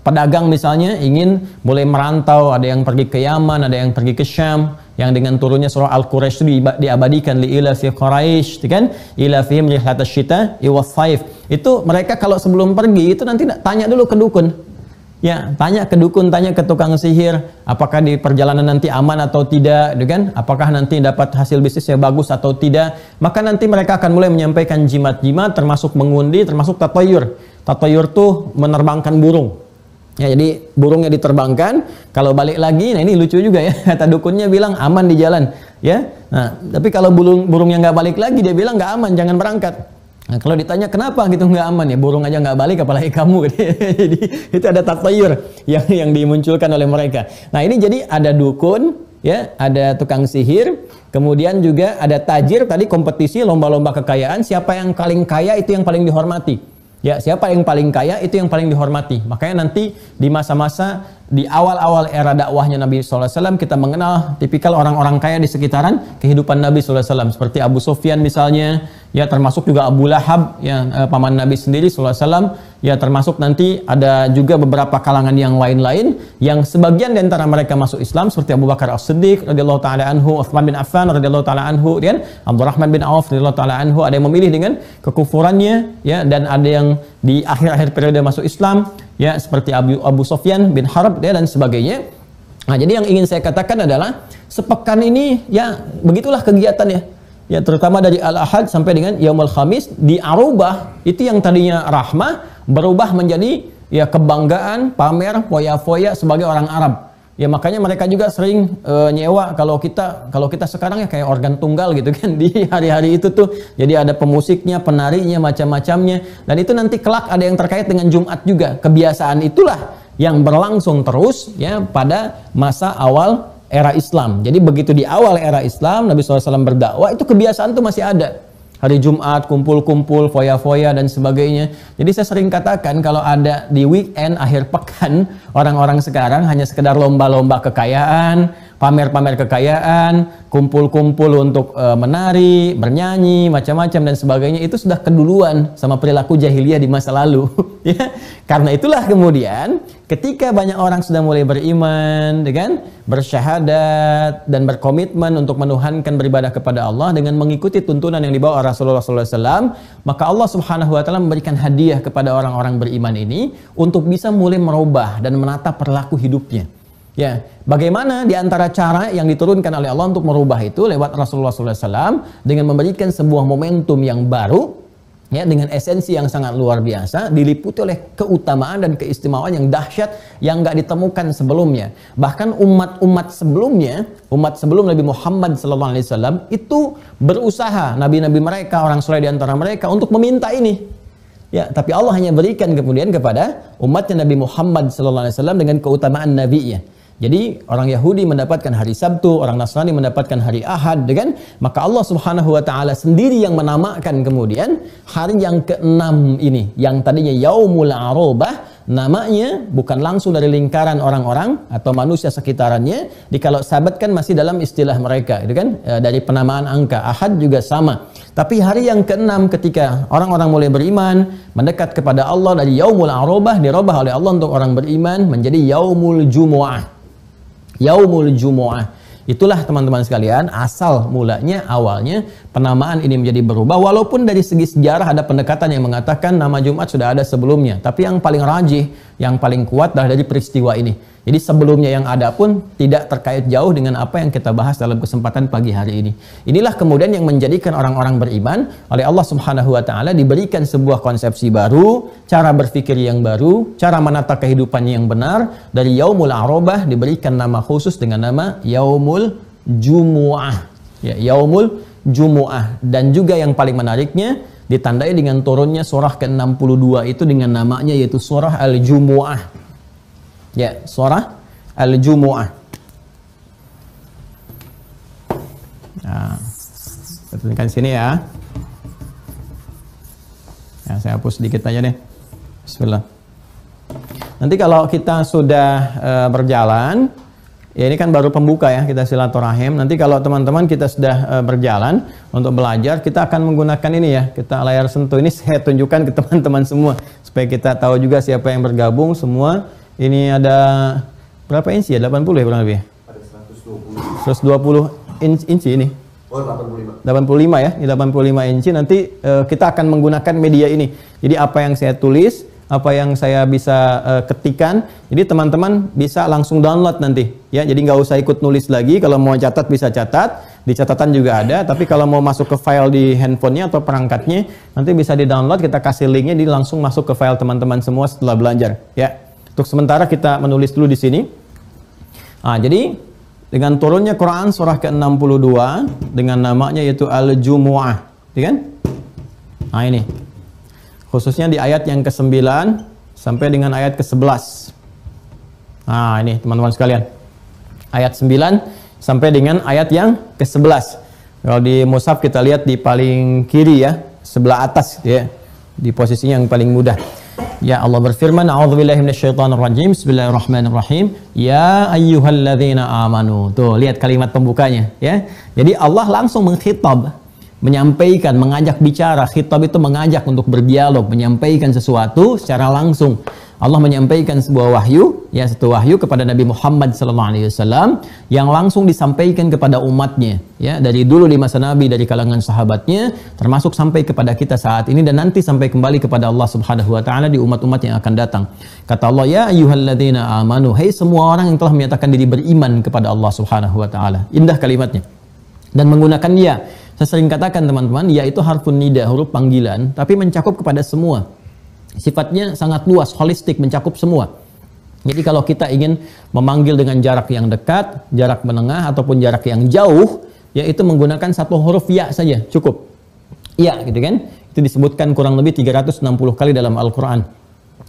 pedagang misalnya ingin mulai merantau, ada yang pergi ke Yaman, ada yang pergi ke Syam, yang dengan turunnya surah Al-Quraisy itu diabadikan li'ila fi Quraisy, kan? Ila fihim rihlatasy syita wa shaif. Itu mereka kalau sebelum pergi itu nanti tanya dulu ke dukun. Ya, tanya ke dukun, tanya ke tukang sihir, apakah di perjalanan nanti aman atau tidak, kan? Apakah nanti dapat hasil bisnisnya bagus atau tidak. Maka nanti mereka akan mulai menyampaikan jimat-jimat, termasuk mengundi, termasuk tatayur. Tatayur tuh menerbangkan burung. Ya, jadi burungnya diterbangkan, kalau balik lagi, nah ini lucu juga ya, kata dukunnya bilang aman di jalan. Ya, nah tapi kalau burungnya nggak balik lagi, dia bilang nggak aman, jangan berangkat. Nah, kalau ditanya kenapa gitu nggak aman ya, burung aja nggak balik apalagi kamu. Jadi itu ada tatayur yang dimunculkan oleh mereka. Nah, ini jadi ada dukun, ya, ada tukang sihir, kemudian juga ada tajir, tadi kompetisi lomba-lomba kekayaan, siapa yang paling kaya itu yang paling dihormati. Ya, siapa yang paling kaya itu yang paling dihormati. Makanya nanti di masa-masa di awal-awal era dakwahnya Nabi SAW kita mengenal tipikal orang-orang kaya di sekitaran kehidupan Nabi SAW. Seperti Abu Sufyan misalnya, ya termasuk juga Abu Lahab, ya paman Nabi sendiri SAW. Ya termasuk nanti ada juga beberapa kalangan yang lain-lain yang sebagian di antara mereka masuk Islam seperti Abu Bakar As-Siddiq radhiyallahu taala anhu, Utsman bin Affan radhiyallahu taala anhu, dan Abdurrahman bin Auf radhiyallahu taala anhu. Ada yang memilih dengan kekufurannya, ya, dan ada yang di akhir-akhir periode masuk Islam, ya seperti Abu Sufyan bin Harb, ya, dan sebagainya. Nah, jadi yang ingin saya katakan adalah sepekan ini ya begitulah kegiatannya. Ya, terutama dari Al-Ahad sampai dengan Yaumul Khamis di Arubah itu yang tadinya rahmah berubah menjadi ya kebanggaan, pamer, foya-foya sebagai orang Arab. Ya makanya mereka juga sering nyewa kalau kita sekarang ya kayak organ tunggal gitu kan di hari-hari itu tuh. Jadi ada pemusiknya, penarinya, macam-macamnya. Dan itu nanti kelak ada yang terkait dengan Jumat juga. Kebiasaan itulah yang berlangsung terus ya pada masa awal era Islam. Jadi begitu di awal era Islam Nabi SAW berdakwah itu kebiasaan tuh masih ada. Hari Jumat kumpul-kumpul, foya-foya dan sebagainya. Jadi saya sering katakan kalau ada di weekend akhir pekan orang-orang sekarang hanya sekedar lomba-lomba kekayaan, pamer-pamer kekayaan, kumpul-kumpul untuk menari, bernyanyi, macam-macam dan sebagainya, itu sudah keduluan sama perilaku jahiliyah di masa lalu. Ya, karena itulah kemudian ketika banyak orang sudah mulai beriman, dengan bersyahadat dan berkomitmen untuk menuhankan beribadah kepada Allah dengan mengikuti tuntunan yang dibawa Rasulullah SAW, maka Allah Subhanahu Wa Taala memberikan hadiah kepada orang-orang beriman ini untuk bisa mulai merubah dan menata perilaku hidupnya. Ya, bagaimana di antara cara yang diturunkan oleh Allah untuk merubah itu lewat Rasulullah SAW dengan memberikan sebuah momentum yang baru, ya, dengan esensi yang sangat luar biasa, diliputi oleh keutamaan dan keistimewaan yang dahsyat yang nggak ditemukan sebelumnya. Bahkan umat-umat sebelumnya, umat sebelum Nabi Muhammad SAW itu berusaha, nabi-nabi mereka, orang soleh di antara mereka untuk meminta ini. Ya, tapi Allah hanya berikan kemudian kepada umatnya Nabi Muhammad SAW dengan keutamaan nabinya. Jadi orang Yahudi mendapatkan hari Sabtu, orang Nasrani mendapatkan hari Ahad, kan? Maka Allah Subhanahu Wa Taala sendiri yang menamakan kemudian hari yang ke-6 ini, yang tadinya Yaumul Arobah, namanya bukan langsung dari lingkaran orang-orang atau manusia sekitarannya. Kalau Sabat kan masih dalam istilah mereka, itu kan dari penamaan angka. Ahad juga sama. Tapi hari yang ke-6 ketika orang-orang mulai beriman, mendekat kepada Allah, dari Yaumul Arobah dirubah oleh Allah untuk orang beriman menjadi Yaumul Jumu'ah. Yaumul Jumu'ah. Itulah teman-teman sekalian asal mulanya, awalnya penamaan ini menjadi berubah. Walaupun dari segi sejarah ada pendekatan yang mengatakan nama Jumat sudah ada sebelumnya, tapi yang paling rajih, yang paling kuat adalah dari peristiwa ini. Jadi sebelumnya yang ada pun tidak terkait jauh dengan apa yang kita bahas dalam kesempatan pagi hari ini. Inilah kemudian yang menjadikan orang-orang beriman oleh Allah Subhanahu Wa Taala diberikan sebuah konsepsi baru, cara berpikir yang baru, cara menata kehidupannya yang benar. Dari Yaumul Arobah diberikan nama khusus dengan nama Yaumul Jumu'ah. Ya, Yaumul Jumu'ah. Dan juga yang paling menariknya ditandai dengan turunnya surah ke-62 itu dengan namanya yaitu surah Al-Jumu'ah. Ya, surah Al-Jumu'ah. Nah, saya tuliskan sini ya. Ya, saya hapus sedikit aja deh. Bismillah. Nanti kalau kita sudah berjalan, ya ini kan baru pembuka ya, kita silaturahim. Nanti kalau teman-teman kita sudah berjalan untuk belajar, kita akan menggunakan ini ya, kita layar sentuh ini saya tunjukkan ke teman-teman semua supaya kita tahu juga siapa yang bergabung semua. Ini ada berapa inci ya? 80 ya kurang lebih? Ada 120 inci ini. Oh, 85. 85 ya, ini 85 inci. Nanti kita akan menggunakan media ini. Jadi apa yang saya tulis, apa yang saya bisa ketikkan, jadi teman-teman bisa langsung download nanti. Ya, jadi nggak usah ikut nulis lagi. Kalau mau catat bisa catat, di catatan juga ada. Tapi kalau mau masuk ke file di handphonenya atau perangkatnya, nanti bisa di download. Kita kasih linknya, jadi langsung masuk ke file teman-teman semua setelah belajar. Ya. Untuk sementara kita menulis dulu di sini. Nah, jadi dengan turunnya Quran surah ke-62 dengan namanya yaitu Al-Jumu'ah, ya kan? Nah, ini. Khususnya di ayat yang ke-9 sampai dengan ayat ke-11. Nah, ini teman-teman sekalian. Ayat 9 sampai dengan ayat yang ke-11. Kalau di mushaf kita lihat di paling kiri ya, sebelah atas ya. Di posisinya yang paling mudah. Ya, Allah berfirman, a'udzubillahi minasyaitonirrajim, bismillahirrahmanirrahim, ya ayyuhalladzina amanu. Tuh, lihat kalimat pembukanya ya. Jadi Allah langsung mengkhitab, menyampaikan, mengajak bicara. Khitab itu mengajak untuk berdialog, menyampaikan sesuatu secara langsung. Allah menyampaikan sebuah wahyu, ya, satu wahyu kepada Nabi Muhammad SAW yang langsung disampaikan kepada umatnya, ya, dari dulu di masa Nabi, dari kalangan sahabatnya, termasuk sampai kepada kita saat ini dan nanti sampai kembali kepada Allah Subhanahu Wa Taala di umat-umat yang akan datang. Kata Allah, ya ayyuhalladzina amanu, hai semua orang yang telah menyatakan diri beriman kepada Allah Subhanahu Wa Taala. Indah kalimatnya. Dan menggunakan ya, saya sering katakan teman-teman, ya itu harfun nida, huruf panggilan, tapi mencakup kepada semua. Sifatnya sangat luas, holistik, mencakup semua. Jadi kalau kita ingin memanggil dengan jarak yang dekat, jarak menengah, ataupun jarak yang jauh, yaitu menggunakan satu huruf ya saja, cukup. Ya, gitu kan? Itu disebutkan kurang lebih 360 kali dalam Al-Quran.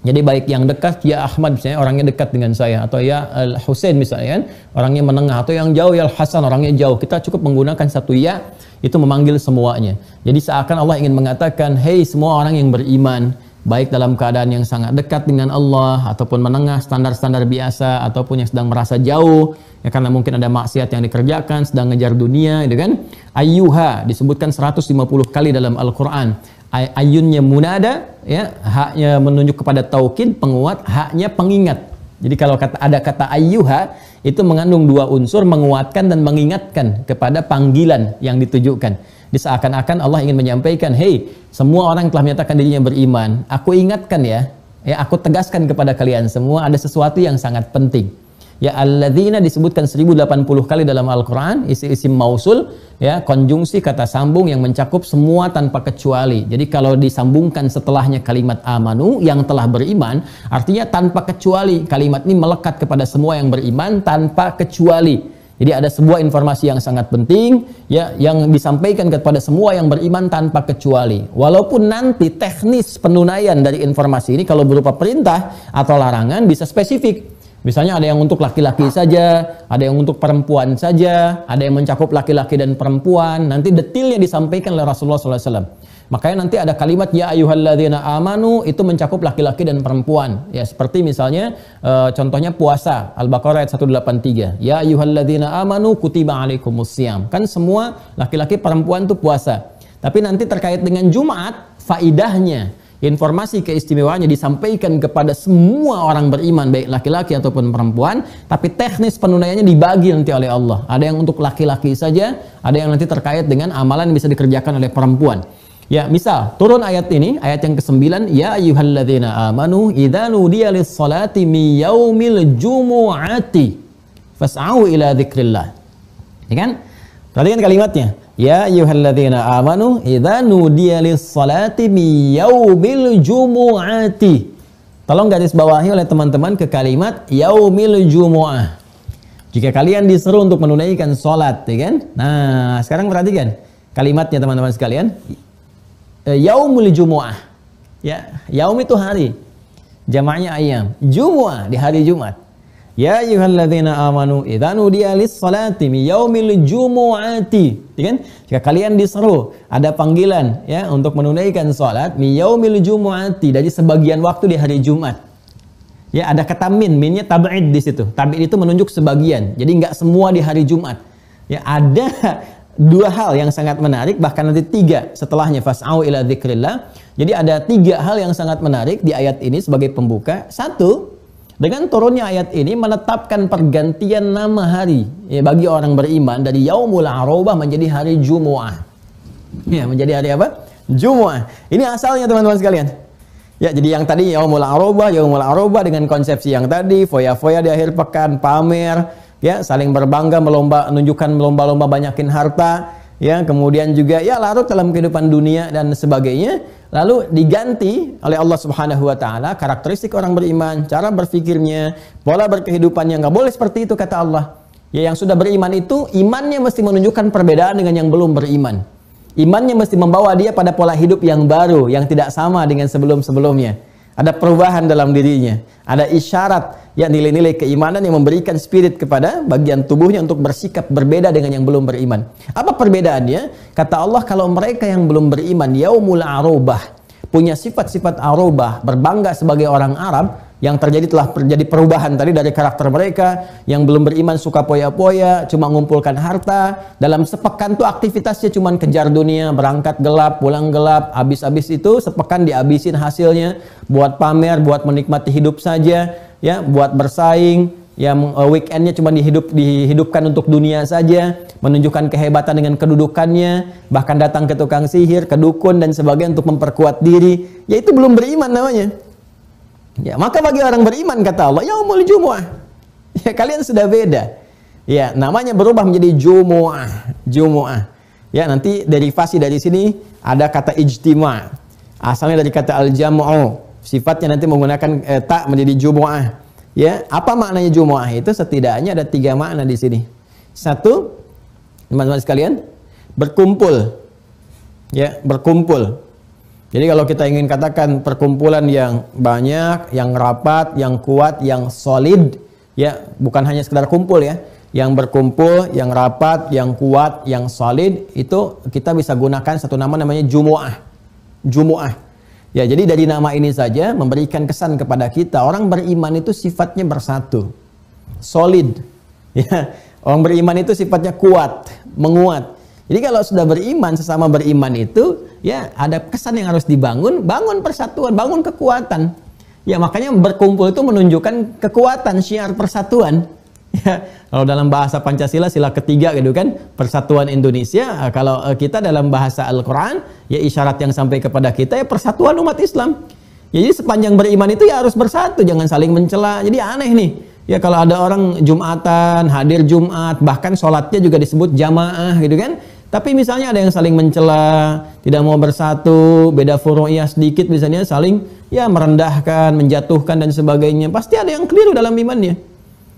Jadi baik yang dekat, ya Ahmad misalnya, orangnya dekat dengan saya. Atau ya Al-Husain misalnya, kan? Orangnya menengah. Atau yang jauh, ya Al-Hasan, orangnya jauh. Kita cukup menggunakan satu ya, itu memanggil semuanya. Jadi seakan Allah ingin mengatakan, hey semua orang yang beriman, baik dalam keadaan yang sangat dekat dengan Allah, ataupun menengah, standar-standar biasa, ataupun yang sedang merasa jauh, ya karena mungkin ada maksiat yang dikerjakan, sedang ngejar dunia, gitu kan. Ayyuha disebutkan 150 kali dalam Al-Quran. Ayunnya munada, ya, haknya menunjuk kepada taukid, penguat, haknya pengingat. Jadi kalau ada kata ayyuha, itu mengandung dua unsur, menguatkan dan mengingatkan kepada panggilan yang ditujukan. Seakan-akan Allah ingin menyampaikan, hey, semua orang telah menyatakan dirinya beriman. Aku ingatkan ya, aku tegaskan kepada kalian semua ada sesuatu yang sangat penting. Ya, alladzina disebutkan 1080 kali dalam Al-Quran, isim mausul, ya, konjungsi kata sambung yang mencakup semua tanpa kecuali. Jadi kalau disambungkan setelahnya kalimat amanu, yang telah beriman, artinya tanpa kecuali. Kalimat ini melekat kepada semua yang beriman tanpa kecuali. Jadi ada sebuah informasi yang sangat penting, ya, yang disampaikan kepada semua yang beriman tanpa kecuali. Walaupun nanti teknis penunaian dari informasi ini kalau berupa perintah atau larangan bisa spesifik. Misalnya ada yang untuk laki-laki saja, ada yang untuk perempuan saja, ada yang mencakup laki-laki dan perempuan. Nanti detailnya disampaikan oleh Rasulullah SAW. Makanya nanti ada kalimat ya ayyuhalladzina amanu, itu mencakup laki-laki dan perempuan. Ya seperti misalnya contohnya puasa, Al-Baqarah ayat 183. Ya ayyuhalladzina amanu kutiba alaikumusiyam. Kan semua laki-laki perempuan itu puasa. Tapi nanti terkait dengan Jumat, faidahnya, informasi keistimewaannya disampaikan kepada semua orang beriman, baik laki-laki ataupun perempuan, tapi teknis penunaiannya dibagi nanti oleh Allah. Ada yang untuk laki-laki saja, ada yang nanti terkait dengan amalan yang bisa dikerjakan oleh perempuan. Ya, misal turun ayat ini, ayat yang ke-9, ya ayyuhalladzina amanu idza nudiya lis-salati min yaumil jumu'ati fas'au ila dzikrillah. Ya kan? Perhatikan kalimatnya. Ya ayyuhalladzina amanu idza nudiya lis-salati min yaumil jumu'ati. Tolong garis bawahi oleh teman-teman ke kalimat yaumil jumu'ah. Jika kalian disuruh untuk menunaikan salat, ya kan? Nah, sekarang perhatikan kalimatnya teman-teman sekalian. Yaumul jumu'ah. Ya, yaum itu hari. Jamaknya ayam. Jumu'ah di hari Jumat. Ya ayyuhalladzina amanu idza nudiya lis-salati min yaumil jumu'ati. Ya kan? Jika kalian disuruh ada panggilan ya untuk menunaikan salat min yaumil jumu'ati, dari sebagian waktu di hari Jumat. Ya, ada kata min, minnya tab'id di situ. Tab'id itu menunjuk sebagian. Jadi enggak semua di hari Jumat. Ya, ada dua hal yang sangat menarik, bahkan nanti tiga setelahnya fas'au ila dzikrillah. Jadi ada tiga hal yang sangat menarik di ayat ini sebagai pembuka. Satu, dengan turunnya ayat ini menetapkan pergantian nama hari ya, bagi orang beriman dari yaumul arobah menjadi hari Jumu'ah. Ya, menjadi hari apa? Jumu'ah. Ini asalnya teman-teman sekalian. Ya, jadi yang tadi yaumul arobah dengan konsepsi yang tadi, foya-foya di akhir pekan, pamer, ya, saling berbangga, menunjukkan lomba-lomba banyakin harta, ya, kemudian juga ya larut dalam kehidupan dunia dan sebagainya. Lalu diganti oleh Allah Subhanahu wa taala karakteristik orang beriman, cara berpikirnya, pola berkehidupannya. Nggak boleh seperti itu kata Allah. Ya, yang sudah beriman itu imannya mesti menunjukkan perbedaan dengan yang belum beriman. Imannya mesti membawa dia pada pola hidup yang baru, yang tidak sama dengan sebelum-sebelumnya. Ada perubahan dalam dirinya, ada isyarat, ya, nilai-nilai keimanan yang memberikan spirit kepada bagian tubuhnya untuk bersikap berbeda dengan yang belum beriman. Apa perbedaannya? Kata Allah, kalau mereka yang belum beriman yaumul arobah, punya sifat-sifat arobah, berbangga sebagai orang Arab, yang telah terjadi perubahan tadi dari karakter mereka. Yang belum beriman suka poya-poya, cuma mengumpulkan harta, dalam sepekan tuh aktivitasnya cuma kejar dunia, berangkat gelap, pulang gelap, habis-habis itu sepekan dihabisin hasilnya buat pamer, buat menikmati hidup saja, ya, buat bersaing, yang weekendnya cuma dihidupkan untuk dunia saja, menunjukkan kehebatan dengan kedudukannya, bahkan datang ke tukang sihir, ke dukun dan sebagainya untuk memperkuat diri. Ya, itu belum beriman namanya. Ya, maka bagi orang beriman kata Allah, yaumul jumu'ah. Ya, kalian sudah beda. Ya, namanya berubah menjadi jumu'ah. Jumu'ah. Ya, nanti derivasi dari sini ada kata ijtima'. Asalnya dari kata al-jam'u. Sifatnya nanti menggunakan tak menjadi jumu'ah. Ya, apa maknanya Jumu'ah itu? Setidaknya ada 3 makna di sini. Satu, teman-teman sekalian, berkumpul. Ya, berkumpul. Jadi kalau kita ingin katakan perkumpulan yang banyak, yang rapat, yang kuat, yang solid, ya, bukan hanya sekedar kumpul ya. Yang berkumpul, yang rapat, yang kuat, yang solid, itu kita bisa gunakan satu nama namanya Jumu'ah. Jumu'ah. Ya, jadi dari nama ini saja memberikan kesan kepada kita orang beriman itu sifatnya bersatu, solid. Ya, orang beriman itu sifatnya kuat, menguat. Jadi kalau sudah beriman, sesama beriman itu, ya ada kesan yang harus dibangun, bangun persatuan, bangun kekuatan. Ya, makanya berkumpul itu menunjukkan kekuatan, syiar persatuan. Ya, kalau dalam bahasa Pancasila sila ketiga gitu kan, persatuan Indonesia. Kalau kita dalam bahasa Al-Quran, ya isyarat yang sampai kepada kita ya persatuan umat Islam. Ya, jadi sepanjang beriman itu ya harus bersatu, jangan saling mencela. Jadi aneh nih, ya kalau ada orang Jumatan, hadir Jumat, bahkan sholatnya juga disebut jamaah gitu kan. Tapi misalnya ada yang saling mencela, tidak mau bersatu, beda furu'iyah sedikit misalnya, saling ya merendahkan, menjatuhkan dan sebagainya. Pasti ada yang keliru dalam imannya.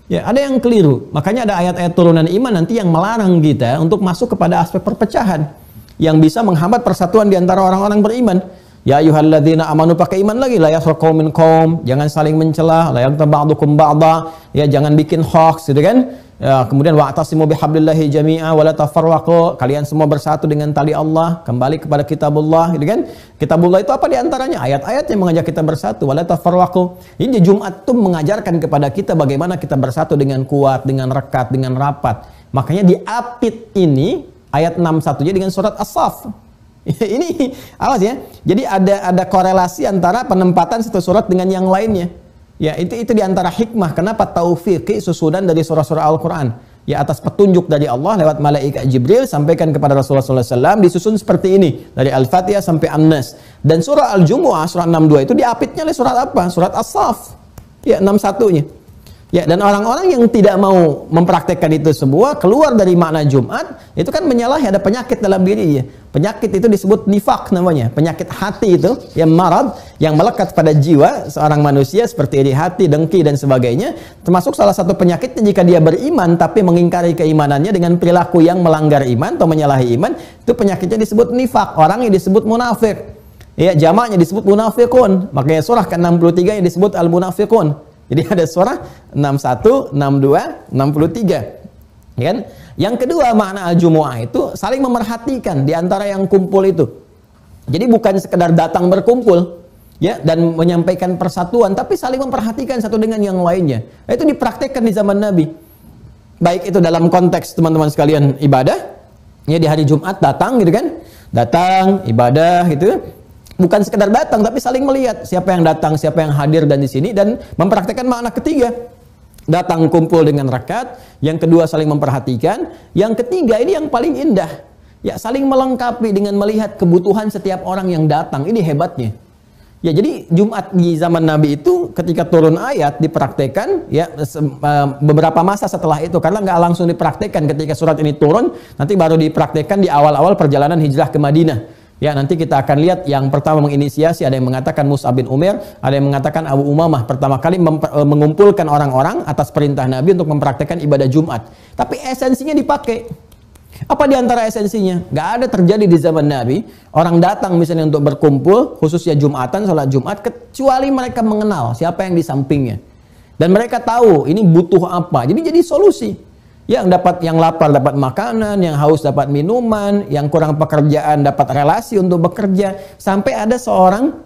Ya, ada yang keliru. Makanya ada ayat-ayat turunan iman nanti yang melarang kita untuk masuk kepada aspek perpecahan yang bisa menghambat persatuan di antara orang-orang beriman. Ya ayyuhalladzina amanu, pakai iman lagi, la yaskhar qaumin qaum, jangan saling mencela, la yaghtab ba'dukum ba'dha, ya jangan bikin hoax gitu kan. Ya, kemudian wa'tasimu bihablillahi jami'a wa la tafarraqu, kalian semua bersatu dengan tali Allah, kembali kepada kitabullah gitu kan. Kitabullah itu apa di antaranya? Ayat-ayat yang mengajak kita bersatu, wa la tafarraqu. Ini Jumat itu mengajarkan kepada kita bagaimana kita bersatu dengan kuat, dengan rekat, dengan rapat. Makanya diapit ini ayat 61-nya dengan surat As-Saff. Ini awas ya. Jadi ada korelasi antara penempatan satu surat dengan yang lainnya. Ya, itu di antara hikmah kenapa taufiqi susunan dari surah-surah Al-Qur'an. Ya, atas petunjuk dari Allah lewat malaikat Jibril sampaikan kepada Rasulullah SAW disusun seperti ini dari Al-Fatihah sampai An-Nas. Dan surah Al-Jumu'ah surah 62 itu diapitnya oleh surat apa? Surat As-Saff. Ya, 61-nya. Ya, dan orang-orang yang tidak mau mempraktekkan itu semua, keluar dari makna Jumat, itu kan menyalahi ada penyakit dalam dirinya. Penyakit itu disebut nifak namanya, penyakit hati itu, yang marad, yang melekat pada jiwa seorang manusia seperti iri hati, dengki dan sebagainya. Termasuk salah satu penyakitnya jika dia beriman tapi mengingkari keimanannya dengan perilaku yang melanggar iman atau menyalahi iman, itu penyakitnya disebut nifak, orangnya disebut munafik. Ya, jamaknya disebut munafikun. Makanya surah ke-63 yang disebut al-munafikun. Jadi ada surah 61, 62, 63. Ya kan? Yang kedua makna al-Jumu'ah itu saling memerhatikan di antara yang kumpul itu. Jadi bukan sekedar datang berkumpul ya dan menyampaikan persatuan, tapi saling memperhatikan satu dengan yang lainnya. Nah, itu dipraktekkan di zaman Nabi. Baik itu dalam konteks teman-teman sekalian ibadah, ya di hari Jumat datang gitu kan. Datang ibadah gitu. Bukan sekedar datang, tapi saling melihat siapa yang datang, siapa yang hadir dan di sini, dan mempraktekkan makna ketiga. Datang kumpul dengan rekat, yang kedua saling memperhatikan, yang ketiga ini yang paling indah. Ya, saling melengkapi dengan melihat kebutuhan setiap orang yang datang. Ini hebatnya. Ya, jadi Jumat di zaman Nabi itu ketika turun ayat dipraktekkan ya beberapa masa setelah itu, karena nggak langsung dipraktekkan ketika surat ini turun, nanti baru dipraktekkan di awal-awal perjalanan hijrah ke Madinah. Ya, nanti kita akan lihat yang pertama menginisiasi, ada yang mengatakan Mus'ab bin Umair, ada yang mengatakan Abu Umamah, pertama kali mengumpulkan orang-orang atas perintah Nabi untuk mempraktekkan ibadah Jumat. Tapi esensinya dipakai. Apa di antara esensinya? Gak ada terjadi di zaman Nabi, orang datang misalnya untuk berkumpul, khususnya Jumatan, sholat Jumat, kecuali mereka mengenal siapa yang di sampingnya. Dan mereka tahu ini butuh apa, jadi solusi. Yang lapar dapat makanan, yang haus dapat minuman, yang kurang pekerjaan dapat relasi untuk bekerja. Sampai ada seorang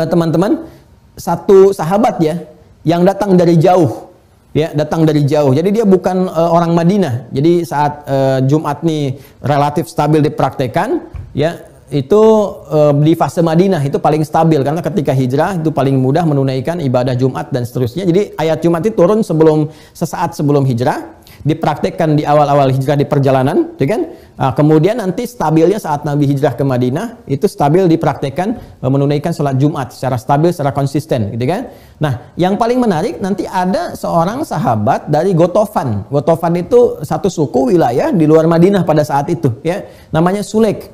teman-teman, satu sahabat ya, yang datang dari jauh. Ya, datang dari jauh. Jadi dia bukan orang Madinah. Jadi saat Jumat nih relatif stabil dipraktekan, ya itu di fase Madinah itu paling stabil, karena ketika hijrah itu paling mudah menunaikan ibadah Jumat dan seterusnya. Jadi ayat Jumat itu turun sesaat sebelum hijrah, dipraktekkan di awal-awal hijrah di perjalanan, ya kan? Kemudian nanti stabilnya saat Nabi hijrah ke Madinah itu stabil dipraktekkan menunaikan sholat Jumat secara stabil, secara konsisten, gitu kan? Nah, yang paling menarik nanti ada seorang sahabat dari Gotofan. Gotofan itu satu suku wilayah di luar Madinah pada saat itu, ya. Namanya Sulaik.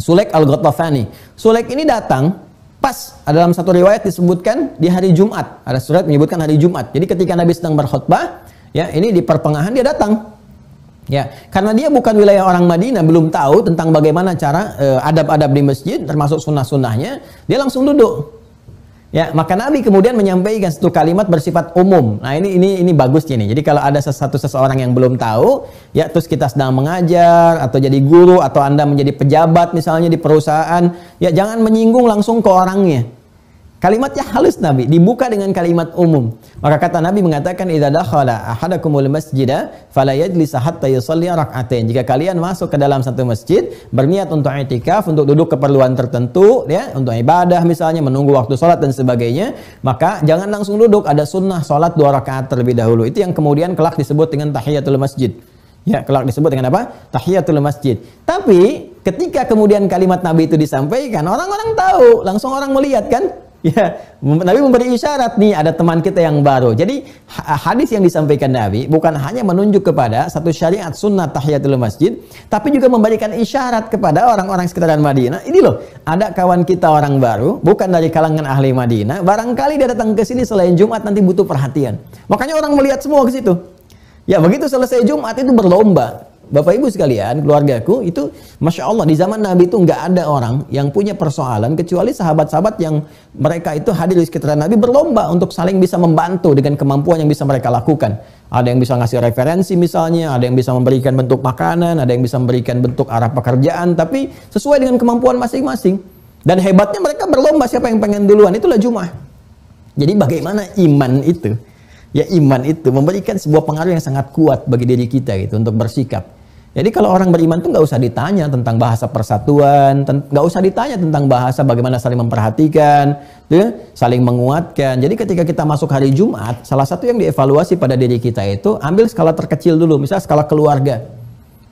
Sulaik al-Gotofani. Sulaik ini datang Pas dalam satu riwayat disebutkan di hari Jumat. Ada surat menyebutkan hari Jumat. Jadi ketika Nabi sedang berkhutbah, ya ini di pertengahan dia datang. Ya, karena dia bukan wilayah orang Madinah, belum tahu tentang bagaimana cara adab-adab di masjid, termasuk sunnah-sunnahnya, dia langsung duduk. Ya, maka Nabi kemudian menyampaikan satu kalimat bersifat umum. Nah, ini bagus ini. Jadi kalau ada seseorang yang belum tahu, ya terus kita sedang mengajar atau jadi guru atau Anda menjadi pejabat misalnya di perusahaan, ya jangan menyinggung langsung ke orangnya. Kalimatnya halus Nabi, dibuka dengan kalimat umum. Maka kata Nabi mengatakan, "Idza dakhala ahadakumul masjida fala yajlis hatta yusalli rak'atain." Jika kalian masuk ke dalam satu masjid, berniat untuk i'tikaf, untuk duduk keperluan tertentu, ya, untuk ibadah misalnya, menunggu waktu sholat dan sebagainya, maka jangan langsung duduk, ada sunnah sholat 2 rakaat terlebih dahulu. Itu yang kemudian kelak disebut dengan tahiyatul masjid. Ya, kelak disebut dengan apa? Tahiyatul masjid. Tapi ketika kemudian kalimat Nabi itu disampaikan, orang-orang tahu, langsung orang melihat kan? Ya, Nabi memberi isyarat nih ada teman kita yang baru. Jadi hadis yang disampaikan Nabi bukan hanya menunjuk kepada satu syariat sunnah tahiyatul masjid, tapi juga memberikan isyarat kepada orang-orang sekitaran Madinah. Ini loh, ada kawan kita orang baru, bukan dari kalangan ahli Madinah. Barangkali dia datang ke sini selain Jumat nanti butuh perhatian. Makanya orang melihat semua ke situ. Ya, begitu selesai Jumat itu berlomba. Bapak Ibu sekalian, keluargaku itu Masya Allah, di zaman Nabi itu nggak ada orang yang punya persoalan kecuali sahabat-sahabat yang mereka itu hadir di sekitar Nabi berlomba untuk saling bisa membantu dengan kemampuan yang bisa mereka lakukan. Ada yang bisa ngasih referensi misalnya, ada yang bisa memberikan bentuk makanan, ada yang bisa memberikan bentuk arah pekerjaan, tapi sesuai dengan kemampuan masing-masing. Dan hebatnya mereka berlomba siapa yang pengen duluan, itulah Jumat. Jadi bagaimana iman itu? Ya, iman itu memberikan sebuah pengaruh yang sangat kuat bagi diri kita gitu untuk bersikap. Jadi kalau orang beriman tuh nggak usah ditanya tentang bahasa persatuan, nggak usah ditanya tentang bahasa bagaimana saling memperhatikan, ya, saling menguatkan. Jadi ketika kita masuk hari Jumat, salah satu yang dievaluasi pada diri kita itu ambil skala terkecil dulu, misalnya skala keluarga.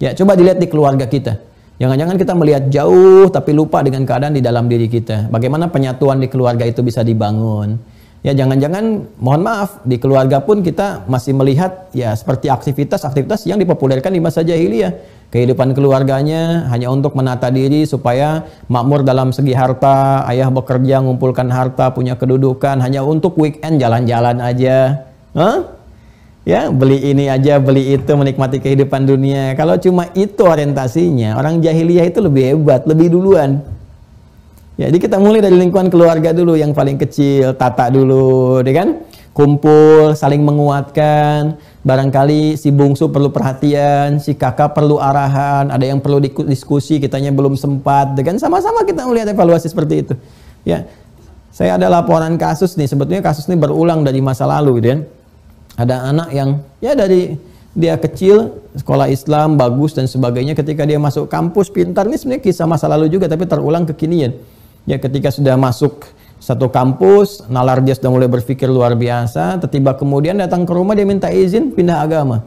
Ya, coba dilihat di keluarga kita. Jangan-jangan kita melihat jauh tapi lupa dengan keadaan di dalam diri kita. Bagaimana penyatuan di keluarga itu bisa dibangun. Ya, jangan-jangan mohon maaf di keluarga pun kita masih melihat ya seperti aktivitas-aktivitas yang dipopulerkan di masa jahiliyah. Kehidupan keluarganya hanya untuk menata diri supaya makmur dalam segi harta, ayah bekerja mengumpulkan harta, punya kedudukan, hanya untuk weekend jalan-jalan aja. Ya, beli ini aja, beli itu, menikmati kehidupan dunia. Kalau cuma itu orientasinya, orang jahiliyah itu lebih hebat, lebih duluan. Ya, jadi kita mulai dari lingkungan keluarga dulu yang paling kecil, tata dulu, ya kan? Kumpul, saling menguatkan. Barangkali si bungsu perlu perhatian, si kakak perlu arahan, ada yang perlu diskusi, kitanya belum sempat, ya kan? Sama-sama kita melihat evaluasi seperti itu. Ya, saya ada laporan kasus nih, sebetulnya kasus ini berulang dari masa lalu, gitu kan? Ada anak yang ya dari dia kecil, sekolah Islam bagus dan sebagainya, ketika dia masuk kampus pintar, ini sebenarnya kisah masa lalu juga tapi terulang kekinian. Ya, ketika sudah masuk satu kampus, nalar dia sudah mulai berpikir luar biasa, tiba-tiba kemudian datang ke rumah dia minta izin pindah agama.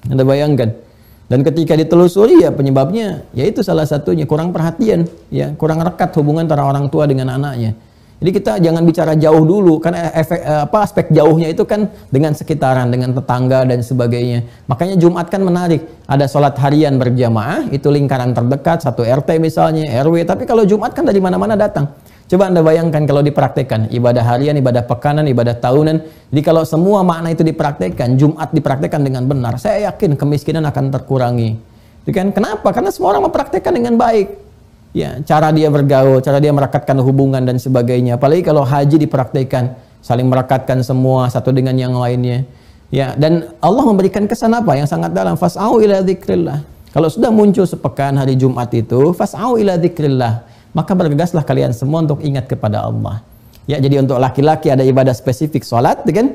Anda bayangkan. Dan ketika ditelusuri ya penyebabnya yaitu salah satunya kurang perhatian, ya, kurang rekat hubungan antara orang tua dengan anaknya. Jadi kita jangan bicara jauh dulu, kan aspek jauhnya itu kan dengan sekitaran, dengan tetangga dan sebagainya. Makanya Jumat kan menarik, ada sholat harian berjamaah, itu lingkaran terdekat, satu RT misalnya, RW. Tapi kalau Jumat kan dari mana-mana datang. Coba Anda bayangkan kalau dipraktekkan, ibadah harian, ibadah pekanan, ibadah tahunan. Jadi kalau semua makna itu dipraktekkan, Jumat dipraktekkan dengan benar, saya yakin kemiskinan akan terkurangi. Itu kan kenapa? Karena semua orang mempraktekkan dengan baik. Ya, cara dia bergaul, cara dia merekatkan hubungan dan sebagainya. Apalagi kalau haji dipraktikkan, saling merekatkan semua satu dengan yang lainnya. Ya, dan Allah memberikan kesan apa yang sangat dalam, fas'au ila dzikrillah. Kalau sudah muncul sepekan hari Jumat itu, fas'au ila dzikrillah, maka bergegaslah kalian semua untuk ingat kepada Allah. Ya, jadi untuk laki-laki ada ibadah spesifik salat, kan?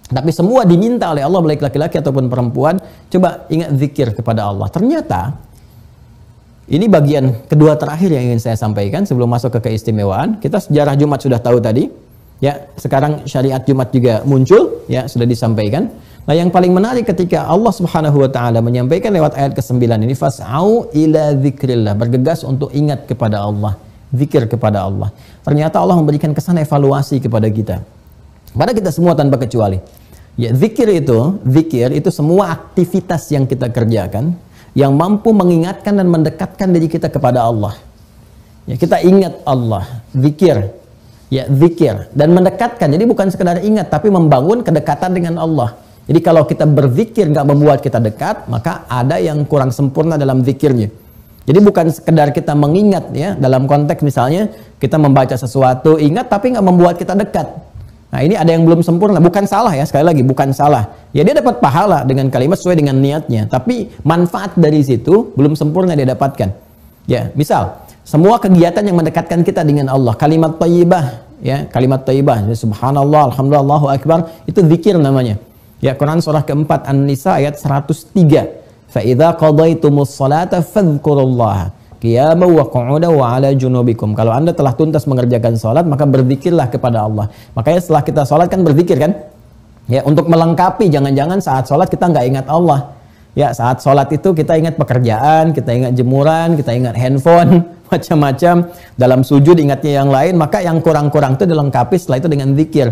Tapi semua diminta oleh Allah, baik laki-laki ataupun perempuan, coba ingat zikir kepada Allah. Ternyata ini bagian kedua terakhir yang ingin saya sampaikan sebelum masuk ke keistimewaan. Kita sejarah Jumat sudah tahu tadi. Ya, sekarang syariat Jumat juga muncul, ya, sudah disampaikan. Nah, yang paling menarik ketika Allah Subhanahu wa taala menyampaikan lewat ayat ke-9 ini, fas'au ila dzikrillah, bergegas untuk ingat kepada Allah, zikir kepada Allah. Ternyata Allah memberikan kesan evaluasi kepada kita. Pada kita semua tanpa kecuali. Ya, zikir itu semua aktivitas yang kita kerjakan yang mampu mengingatkan dan mendekatkan diri kita kepada Allah. Ya, kita ingat Allah, zikir, Ya, zikir dan mendekatkan. Jadi bukan sekedar ingat, tapi membangun kedekatan dengan Allah. Jadi kalau kita berzikir nggak membuat kita dekat, maka ada yang kurang sempurna dalam zikirnya. Jadi bukan sekedar kita mengingat ya, dalam konteks misalnya kita membaca sesuatu, ingat tapi nggak membuat kita dekat. Nah ini ada yang belum sempurna, bukan salah ya, sekali lagi bukan salah. Ya dia dapat pahala dengan kalimat sesuai dengan niatnya, tapi manfaat dari situ belum sempurna dia dapatkan. Ya, misal semua kegiatan yang mendekatkan kita dengan Allah, kalimat thayyibah, ya, kalimat thayyibah, subhanallah, alhamdulillah, Allahu akbar, itu zikir namanya. Ya, Quran surah keempat An-Nisa ayat 103. Fa idza qadaitumus salata fadhkurullaha qiyaman wa qu'udan wa 'ala junubikum. Kalau Anda telah tuntas mengerjakan salat, maka berzikirlah kepada Allah. Makanya setelah kita salat kan berzikir kan? Ya, untuk melengkapi, jangan-jangan saat salat kita nggak ingat Allah. Ya, saat sholat itu kita ingat pekerjaan, kita ingat jemuran, kita ingat handphone, macam-macam. Dalam sujud ingatnya yang lain, maka yang kurang-kurang itu dilengkapi setelah itu dengan zikir.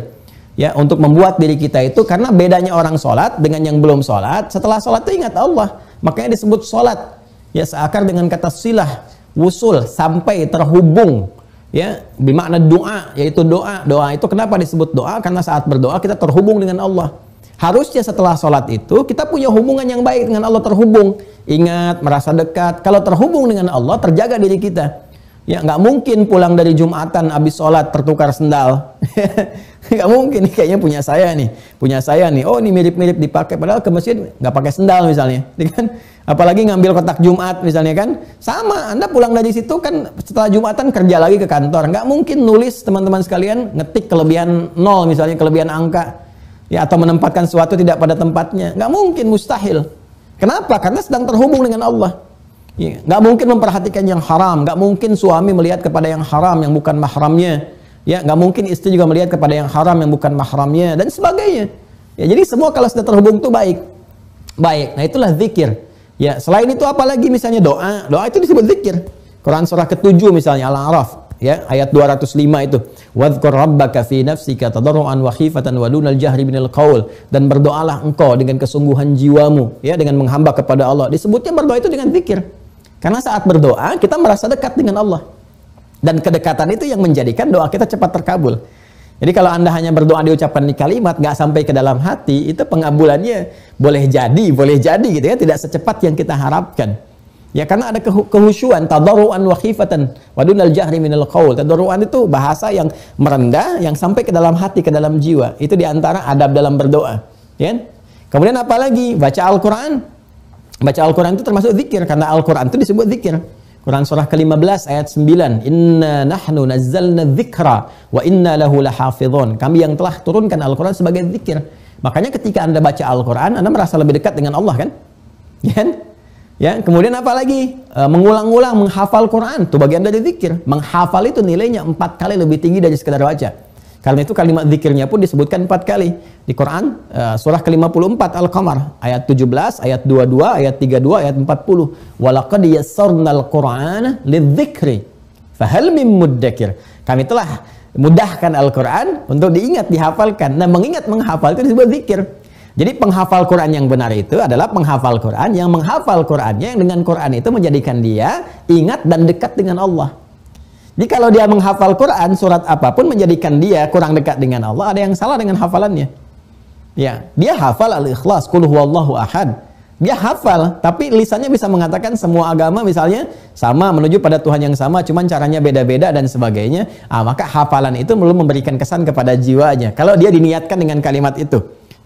Ya, untuk membuat diri kita itu, karena bedanya orang sholat dengan yang belum sholat, setelah sholat itu ingat Allah. Makanya disebut sholat. Ya, seakar dengan kata silah, wusul, sampai terhubung. Ya, bermakna doa, yaitu doa. Doa itu kenapa disebut doa? Karena saat berdoa kita terhubung dengan Allah. Harusnya setelah sholat itu kita punya hubungan yang baik dengan Allah, terhubung, ingat, merasa dekat. Kalau terhubung dengan Allah, terjaga diri kita. Ya nggak mungkin pulang dari Jumatan habis sholat tertukar sendal. Nggak mungkin, ini kayaknya punya saya nih. Oh ini mirip-mirip dipakai, padahal ke masjid nggak pakai sendal misalnya, kan? Apalagi ngambil kotak Jumat misalnya kan, sama. Anda pulang dari situ kan setelah Jumatan kerja lagi ke kantor, nggak mungkin nulis teman-teman sekalian ngetik kelebihan 0 misalnya, kelebihan angka. Ya, atau menempatkan sesuatu tidak pada tempatnya. Nggak mungkin, mustahil. Kenapa? Karena sedang terhubung dengan Allah. Ya, nggak mungkin memperhatikan yang haram. Nggak mungkin suami melihat kepada yang haram yang bukan mahramnya. Ya, nggak mungkin istri juga melihat kepada yang haram yang bukan mahramnya, dan sebagainya. Ya, jadi semua kalau sudah terhubung itu baik. Baik, nah itulah zikir. Ya, selain itu apalagi misalnya doa. Doa itu disebut zikir. Quran surah ke-7 misalnya Al-A'raf. Ya, ayat 205 itu. Wadhkur rabbaka fi nafsika tadarruan wa khifatan wa dunal jahri minal qaul, dan berdoalah engkau dengan kesungguhan jiwamu, ya, dengan menghamba kepada Allah. Disebutnya berdoa itu dengan zikir. Karena saat berdoa kita merasa dekat dengan Allah. Dan kedekatan itu yang menjadikan doa kita cepat terkabul. Jadi kalau Anda hanya berdoa diucapkan di kalimat, nggak sampai ke dalam hati, itu pengabulannya boleh jadi gitu ya, tidak secepat yang kita harapkan. Ya, karena ada kehusyuan, tadarruan wa khifatan wa dunal jahri minal qaul. Tadarruan itu bahasa yang merendah, yang sampai ke dalam hati, ke dalam jiwa. Itu diantara adab dalam berdoa. Ya. Kemudian apa lagi? Baca Al-Quran. Baca Al-Quran itu termasuk zikir, karena Al-Quran itu disebut zikir. Quran surah ke-15 ayat 9. Inna nahnu nazzalna dzikra wa inna lahu lahafizun. Kami yang telah turunkan Al-Quran sebagai zikir. Makanya ketika Anda baca Al-Quran, Anda merasa lebih dekat dengan Allah kan? Ya. Ya, kemudian apa lagi? Mengulang-ulang menghafal Quran, itu bagian dari zikir. Menghafal itu nilainya 4 kali lebih tinggi dari sekedar baca. Karena itu kalimat zikirnya pun disebutkan 4 kali. Di Quran surah ke-54 Al-Qamar ayat 17, ayat 22, ayat 32, ayat 40. Walaqad yassarnal Qur'ana lidzikri fahal mim muddakir. Kami telah mudahkan Al-Quran untuk diingat, dihafalkan. Nah, mengingat, menghafal itu disebut zikir. Jadi penghafal Quran yang benar itu adalah penghafal Quran yang menghafal Qurannya, yang dengan Quran itu menjadikan dia ingat dan dekat dengan Allah. Jadi kalau dia menghafal Quran, surat apapun menjadikan dia kurang dekat dengan Allah, ada yang salah dengan hafalannya. Ya, dia hafal Al-Ikhlas, Qul huwallahu ahad. Dia hafal, tapi lisannya bisa mengatakan semua agama misalnya sama, menuju pada Tuhan yang sama, cuman caranya beda-beda dan sebagainya. Maka hafalan itu belum memberikan kesan kepada jiwanya. Kalau dia diniatkan dengan kalimat itu,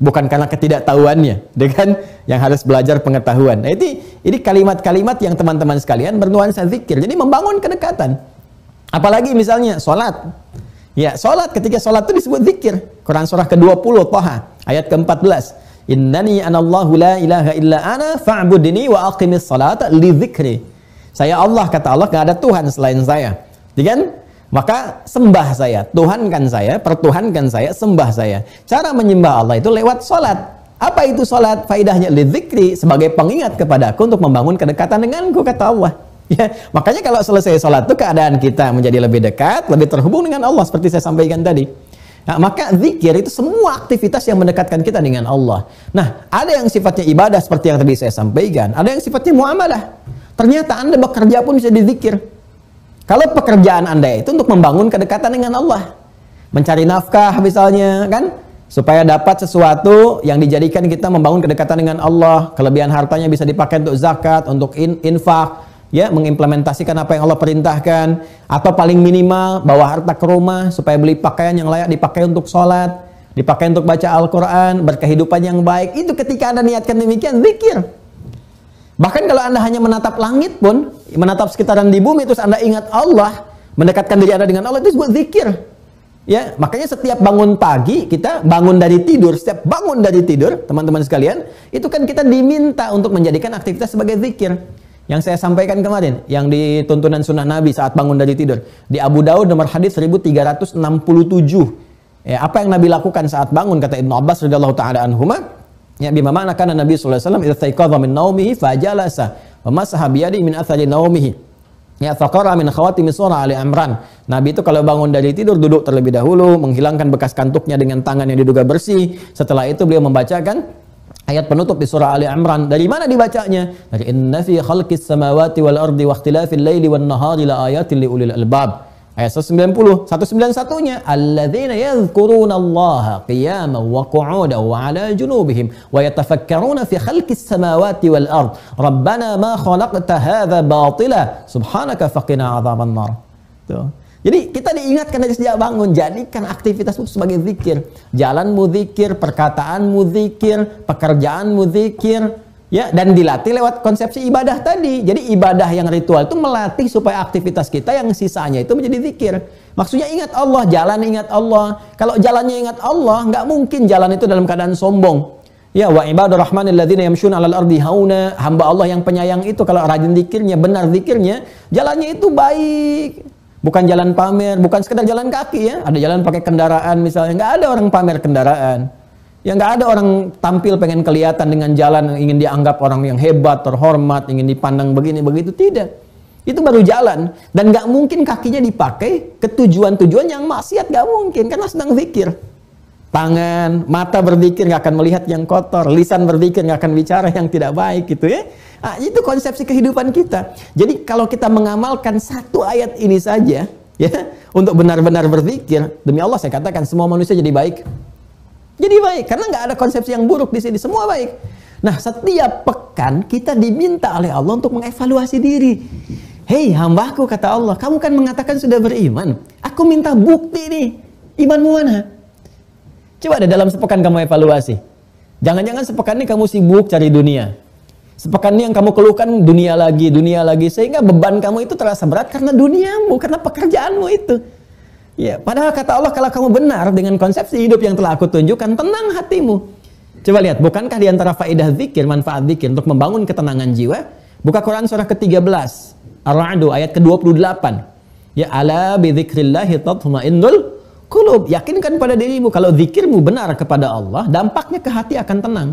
bukan karena ketidaktahuannya, dengan yang harus belajar pengetahuan. Nah, ini kalimat-kalimat yang teman-teman sekalian bernuansa zikir. Jadi membangun kedekatan. Apalagi misalnya sholat. Ya, sholat, ketika sholat itu disebut zikir. Quran surah ke-20 Thaha ayat ke-14. Innani anallahu la ilaha illa ana fa'budni wa aqimis salata li dzikri. Saya Allah, kata Allah, nggak ada Tuhan selain saya. Kan? Maka sembah saya, Tuhankan saya, pertuhankan saya, sembah saya. Cara menyembah Allah itu lewat sholat. Apa itu sholat? Faidahnya lidzikri, sebagai pengingat kepadaku untuk membangun kedekatan denganku, kata Allah. Ya, makanya kalau selesai sholat itu keadaan kita menjadi lebih dekat, lebih terhubung dengan Allah, seperti saya sampaikan tadi. Nah, maka zikir itu semua aktivitas yang mendekatkan kita dengan Allah. Nah, ada yang sifatnya ibadah seperti yang tadi saya sampaikan, ada yang sifatnya muamalah. Ternyata Anda bekerja pun bisa dizikir. Kalau pekerjaan Anda itu untuk membangun kedekatan dengan Allah. mencari nafkah misalnya kan, supaya dapat sesuatu yang dijadikan kita membangun kedekatan dengan Allah. Kelebihan hartanya bisa dipakai untuk zakat, untuk infak, ya, mengimplementasikan apa yang Allah perintahkan. Atau paling minimal bawa harta ke rumah supaya beli pakaian yang layak dipakai untuk sholat, dipakai untuk baca Al-Quran, berkehidupan yang baik. Itu ketika Anda niatkan demikian, zikir. Bahkan kalau Anda hanya menatap langit pun, menatap sekitaran di bumi, terus Anda ingat Allah, mendekatkan diri Anda dengan Allah, itu disebut zikir. Ya, makanya setiap bangun pagi, kita bangun dari tidur, setiap bangun dari tidur, teman-teman sekalian, itu kan kita diminta untuk menjadikan aktivitas sebagai zikir. Yang saya sampaikan kemarin, yang di tuntunan sunnah Nabi saat bangun dari tidur. Di Abu Daud nomor hadis 1367. Ya, apa yang Nabi lakukan saat bangun, kata Ibnu Abbas radhiyallahu taala anhuma, ya, bima ma'na kana Nabi sallallahu alaihi wasallam idza taiqadha min naumihi fajalasa wa masaha bi yadihi min athari naumihi. Ya, faqara min khawatimi surah Ali Imran. Nabi itu kalau bangun dari tidur duduk terlebih dahulu, menghilangkan bekas kantuknya dengan tangan yang diduga bersih. Setelah itu beliau membacakan ayat penutup di surah Ali Imran. Dari mana dibacanya? Dari inna fi khalqis samawati wal ardi wa ikhtilafil laili wan nahari la ayatin li ulil albab. Ayat 190, 191-nya alladzina yadhkuruna Allaha qiyaman wa qu'udan wa 'ala junubihim wa yatafakkaruna fi khalqis samawati wal ard. Rabbana ma khalaqta hadza batila subhanaka faqina 'adzaban nar. Tuh. Jadi kita diingatkan dari sejak bangun, jadikan aktivitasmu sebagai zikir. Jalanmu zikir, perkataanmu zikir, pekerjaanmu zikir. Ya, dan dilatih lewat konsepsi ibadah tadi. Jadi ibadah yang ritual itu melatih supaya aktivitas kita yang sisanya itu menjadi zikir. Maksudnya ingat Allah, jalan ingat Allah. Kalau jalannya ingat Allah, nggak mungkin jalan itu dalam keadaan sombong. Ya, wa ibadur rahmanil ladzina yamshuna 'alal ardi hauna. Hamba Allah yang penyayang itu kalau rajin zikirnya, benar zikirnya, jalannya itu baik. Bukan jalan pamer, bukan sekedar jalan kaki ya. Ada jalan pakai kendaraan misalnya, nggak ada orang pamer kendaraan. Ya, nggak ada orang tampil pengen kelihatan dengan jalan, ingin dianggap orang yang hebat, terhormat, ingin dipandang begini begitu, tidak. Itu baru jalan, dan nggak mungkin kakinya dipakai ke tujuan-tujuan yang maksiat, nggak mungkin karena sedang zikir. Tangan, mata berzikir nggak akan melihat yang kotor, lisan berzikir nggak akan bicara yang tidak baik, gitu ya. Nah, itu konsepsi kehidupan kita. Jadi kalau kita mengamalkan satu ayat ini saja, ya, untuk benar-benar berzikir, demi Allah saya katakan semua manusia jadi baik. Jadi baik, karena nggak ada konsepsi yang buruk di sini, semua baik. Nah, setiap pekan kita diminta oleh Allah untuk mengevaluasi diri. Hei hambaku, kata Allah, kamu kan mengatakan sudah beriman. Aku minta bukti nih, imanmu mana? Coba deh dalam sepekan kamu evaluasi. Jangan-jangan sepekan ini kamu sibuk cari dunia. Sepekan ini yang kamu keluhkan dunia lagi, sehingga beban kamu itu terasa berat karena duniamu, karena pekerjaanmu itu. Ya, padahal kata Allah, kalau kamu benar dengan konsepsi hidup yang telah aku tunjukkan, tenang hatimu. Coba lihat, bukankah di antara faedah zikir, manfaat zikir untuk membangun ketenangan jiwa? Buka Quran surah ke-13, Ar-Ra'd ayat ke-28. Ya, ala bi dzikrillahi tatma'innul qulub. Yakinkan pada dirimu kalau zikirmu benar kepada Allah, dampaknya ke hati akan tenang.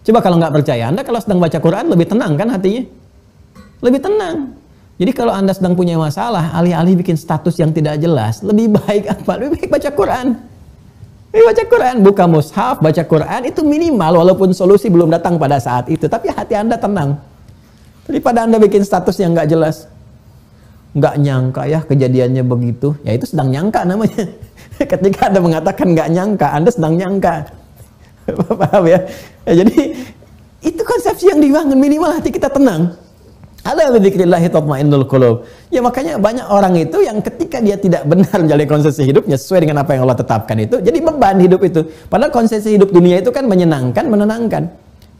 Coba kalau nggak percaya, Anda kalau sedang baca Quran lebih tenang kan hatinya? Lebih tenang. Jadi kalau Anda sedang punya masalah, alih-alih bikin status yang tidak jelas, lebih baik apa? Lebih baik baca Quran. Lebih baca Quran, buka mushaf, baca Quran, itu minimal walaupun solusi belum datang pada saat itu, tapi hati Anda tenang. Daripada Anda bikin status yang nggak jelas. Nggak nyangka ya kejadiannya begitu, ya itu sedang nyangka namanya. Ketika Anda mengatakan nggak nyangka, Anda sedang nyangka. Paham ya? Jadi itu konsepsi yang dibangun, minimal hati kita tenang. Ala bidzikrillahi tatma'innul qulub. Ya makanya banyak orang itu yang ketika dia tidak benar menjalani konsepsi hidupnya sesuai dengan apa yang Allah tetapkan itu, jadi beban hidup itu. Padahal konsepsi hidup dunia itu kan menyenangkan, menenangkan.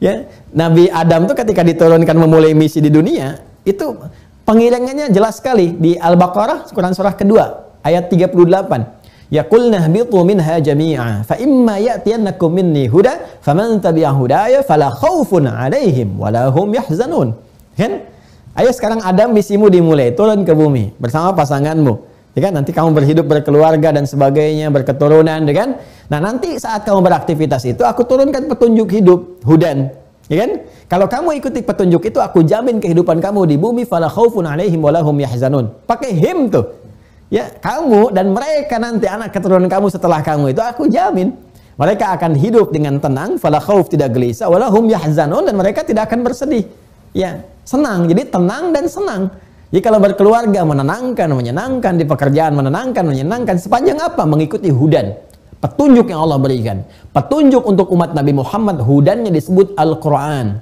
Ya, Nabi Adam tuh ketika diturunkan memulai misi di dunia, itu pengiringannya jelas sekali di Al-Baqarah Quran surah kedua ayat 38. Ya qulna habitu minha jami'a fa imma ya'tiyannakum minni huda faman tabi'a hudaya fala khaufun 'alaihim wala hum yahzanun. Kan? Ayo sekarang Adam misimu dimulai, turun ke bumi bersama pasanganmu. Ya kan? Nanti kamu berhidup berkeluarga dan sebagainya, berketurunan, ya kan? Nah, nanti saat kamu beraktivitas itu aku turunkan petunjuk hidup, hudan. Ya kan? Kalau kamu ikuti petunjuk itu, aku jamin kehidupan kamu di bumi fala khaufun 'alaihim wala hum yahzanun. Pakai him tuh. Ya, kamu dan mereka nanti anak keturunan kamu setelah kamu itu aku jamin mereka akan hidup dengan tenang, fala khauf tidak gelisah, wala hum yahzanun dan mereka tidak akan bersedih. Ya, senang. Jadi tenang dan senang. Jadi kalau berkeluarga menenangkan, menyenangkan, di pekerjaan menenangkan, menyenangkan, sepanjang apa? Mengikuti hudan, petunjuk yang Allah berikan. Petunjuk untuk umat Nabi Muhammad, hudannya disebut Al-Quran.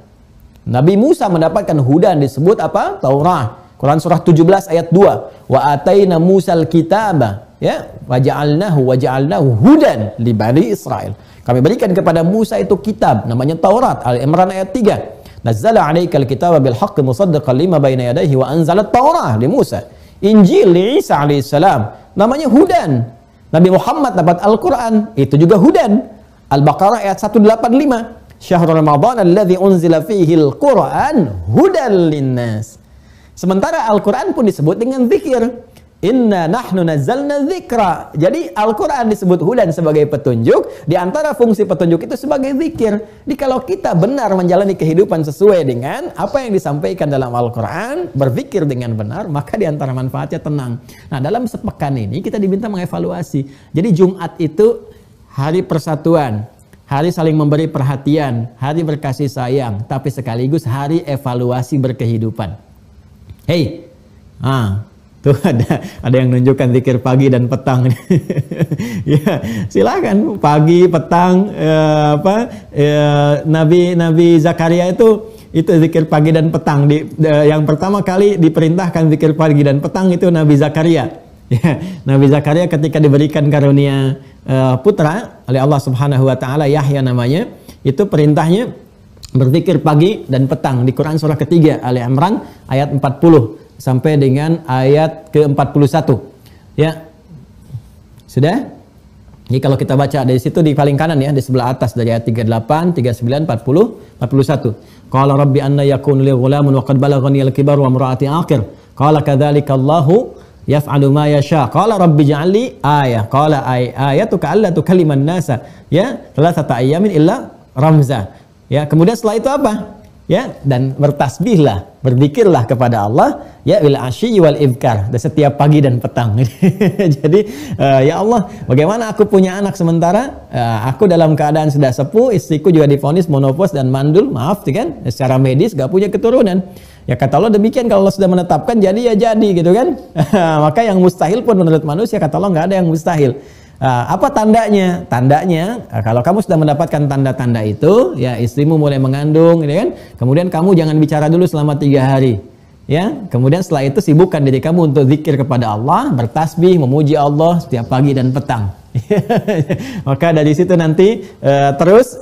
Nabi Musa mendapatkan hudan disebut apa? Taurat. Quran surah 17 ayat 2. Wa ataina Musal kitaba, ya, waja'alnahu hudan li bani Israel. Kami berikan kepada Musa itu kitab namanya Taurat. Al-Imran ayat 3. Nazzala 'alaikal kitaba bil haqqi musaddiqan lima baina yadayhi wa anzala at-Taurah li Musa. Injil li Isa alaihi salam namanya hudan. Nabi Muhammad dapat Al-Quran, itu juga hudan. Al-Baqarah ayat 185. Syahrul Ramadan alladzi unzila fihi al-Quran hudan linnas. Sementara Al-Quran pun disebut dengan zikir. Inna nahnu nazzalna dzikra. Jadi Al-Quran disebut hudan sebagai petunjuk. Di antara fungsi petunjuk itu sebagai zikir. Jadi kalau kita benar menjalani kehidupan sesuai dengan apa yang disampaikan dalam Al-Quran, berzikir dengan benar, maka di antara manfaatnya tenang. Nah, dalam sepekan ini kita diminta mengevaluasi. Jadi Jumat itu hari persatuan, hari saling memberi perhatian, hari berkasih sayang, tapi sekaligus hari evaluasi berkehidupan. Hei, tuh ada yang nunjukkan zikir pagi dan petang. Ya, silakan pagi, petang, Nabi Zakaria itu zikir pagi dan petang. Yang pertama kali diperintahkan zikir pagi dan petang itu Nabi Zakaria. Ya, Nabi Zakaria ketika diberikan karunia putra oleh Allah Subhanahu wa taala, Yahya namanya, itu perintahnya berzikir pagi dan petang di Quran surah ketiga Ali Imran ayat 40 sampai dengan ayat ke-41. Ya. Sudah? Jadi kalau kita baca dari situ di paling kanan ya, di sebelah atas dari ayat 38, 39, 40, 41. Qala rabbi anna yakunu li ghulamun wa qad balaghani al-kibar wa imra'ati aqir. Qala kadzalika Allahu yaf'alu ma yasha. Qala rabbi ij'alni ayah. Qala ayatuka alla tukalliman nasa ya thalathata ayyamin illa ramza. Ya, kemudian setelah itu apa? Ya, dan bertasbihlah, berzikirlah kepada Allah ya bil asyi wal ibkar, dan setiap pagi dan petang. Jadi ya Allah, bagaimana aku punya anak sementara aku dalam keadaan sudah sepuh, istriku juga divonis monopause dan mandul, maaf kan, secara medis gak punya keturunan. Ya kata Allah demikian, kalau Allah sudah menetapkan jadi ya jadi gitu kan. Maka yang mustahil pun menurut manusia kata Allah nggak ada yang mustahil. Apa tandanya? Tandanya kalau kamu sudah mendapatkan tanda-tanda itu, ya istrimu mulai mengandung, gitu kan? Kemudian kamu jangan bicara dulu selama 3 hari, ya. Kemudian setelah itu sibukkan diri kamu untuk zikir kepada Allah, bertasbih, memuji Allah setiap pagi dan petang. Maka dari situ nanti terus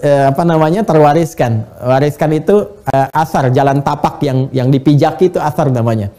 terwariskan. Wariskan itu asar, jalan tapak yang dipijaki itu asar namanya.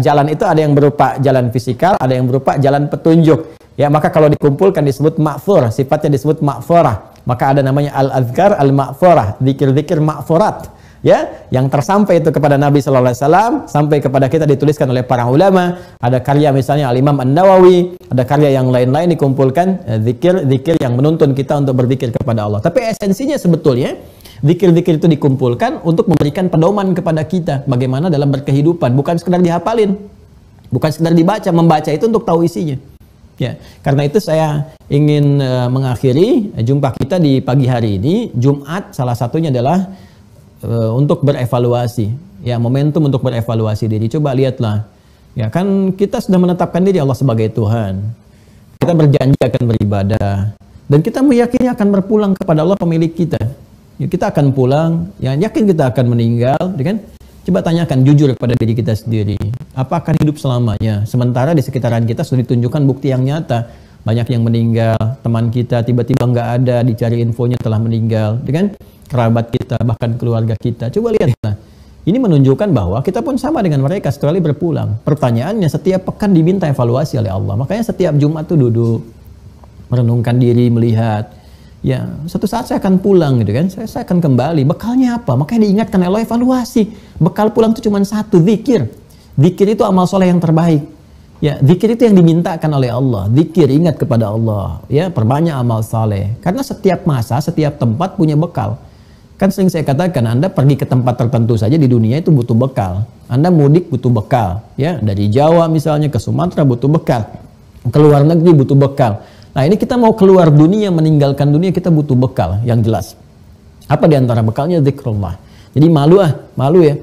Jalan itu ada yang berupa jalan fisikal, ada yang berupa jalan petunjuk. Ya, maka kalau dikumpulkan disebut ma'fur, sifatnya disebut ma'furah. Maka ada namanya al-azkar al-ma'furah, zikir-zikir ma'furat. Ya, yang tersampai itu kepada Nabi sallallahu alaihi wasallam, sampai kepada kita dituliskan oleh para ulama. Ada karya misalnya Al-Imam An-Nawawi, ada karya yang lain-lain dikumpulkan, zikir-zikir yang menuntun kita untuk berzikir kepada Allah. Tapi esensinya sebetulnya zikir-zikir itu dikumpulkan untuk memberikan pedoman kepada kita bagaimana dalam berkehidupan, bukan sekedar dihafalin, bukan sekedar dibaca, membaca itu untuk tahu isinya. Ya, karena itu saya ingin mengakhiri jumpa kita di pagi hari ini. Jumat salah satunya adalah untuk berevaluasi. Ya, momentum untuk berevaluasi diri. Coba lihatlah. Ya, kan kita sudah menetapkan diri Allah sebagai Tuhan. Kita berjanji akan beribadah dan kita meyakini akan berpulang kepada Allah pemilik kita. Ya, kita akan pulang, ya, yakin kita akan meninggal, kan? Coba tanyakan jujur kepada diri kita sendiri, apa akan hidup selamanya? Sementara di sekitaran kita sudah ditunjukkan bukti yang nyata. Banyak yang meninggal, teman kita tiba-tiba nggak ada, dicari infonya telah meninggal, kan? Kerabat kita, bahkan keluarga kita. Coba lihatlah. Ini menunjukkan bahwa kita pun sama dengan mereka setelah berpulang. Pertanyaannya, setiap pekan diminta evaluasi oleh Allah. Makanya setiap Jumat tuh duduk, merenungkan diri, melihat. Ya, suatu saat saya akan pulang gitu kan, saya akan kembali. Bekalnya apa? Makanya diingatkan Allah, evaluasi. Bekal pulang itu cuma satu, zikir. Zikir itu amal soleh yang terbaik. Ya, zikir itu yang dimintakan oleh Allah. Zikir, ingat kepada Allah. Ya, perbanyak amal soleh. Karena setiap masa, setiap tempat punya bekal. Kan sering saya katakan, Anda pergi ke tempat tertentu saja di dunia itu butuh bekal. Anda mudik butuh bekal. Ya, dari Jawa misalnya ke Sumatera butuh bekal. Ke luar negeri butuh bekal. Nah, ini kita mau keluar dunia, meninggalkan dunia, kita butuh bekal yang jelas. Apa diantara bekalnya? Zikrullah. Jadi malu ya.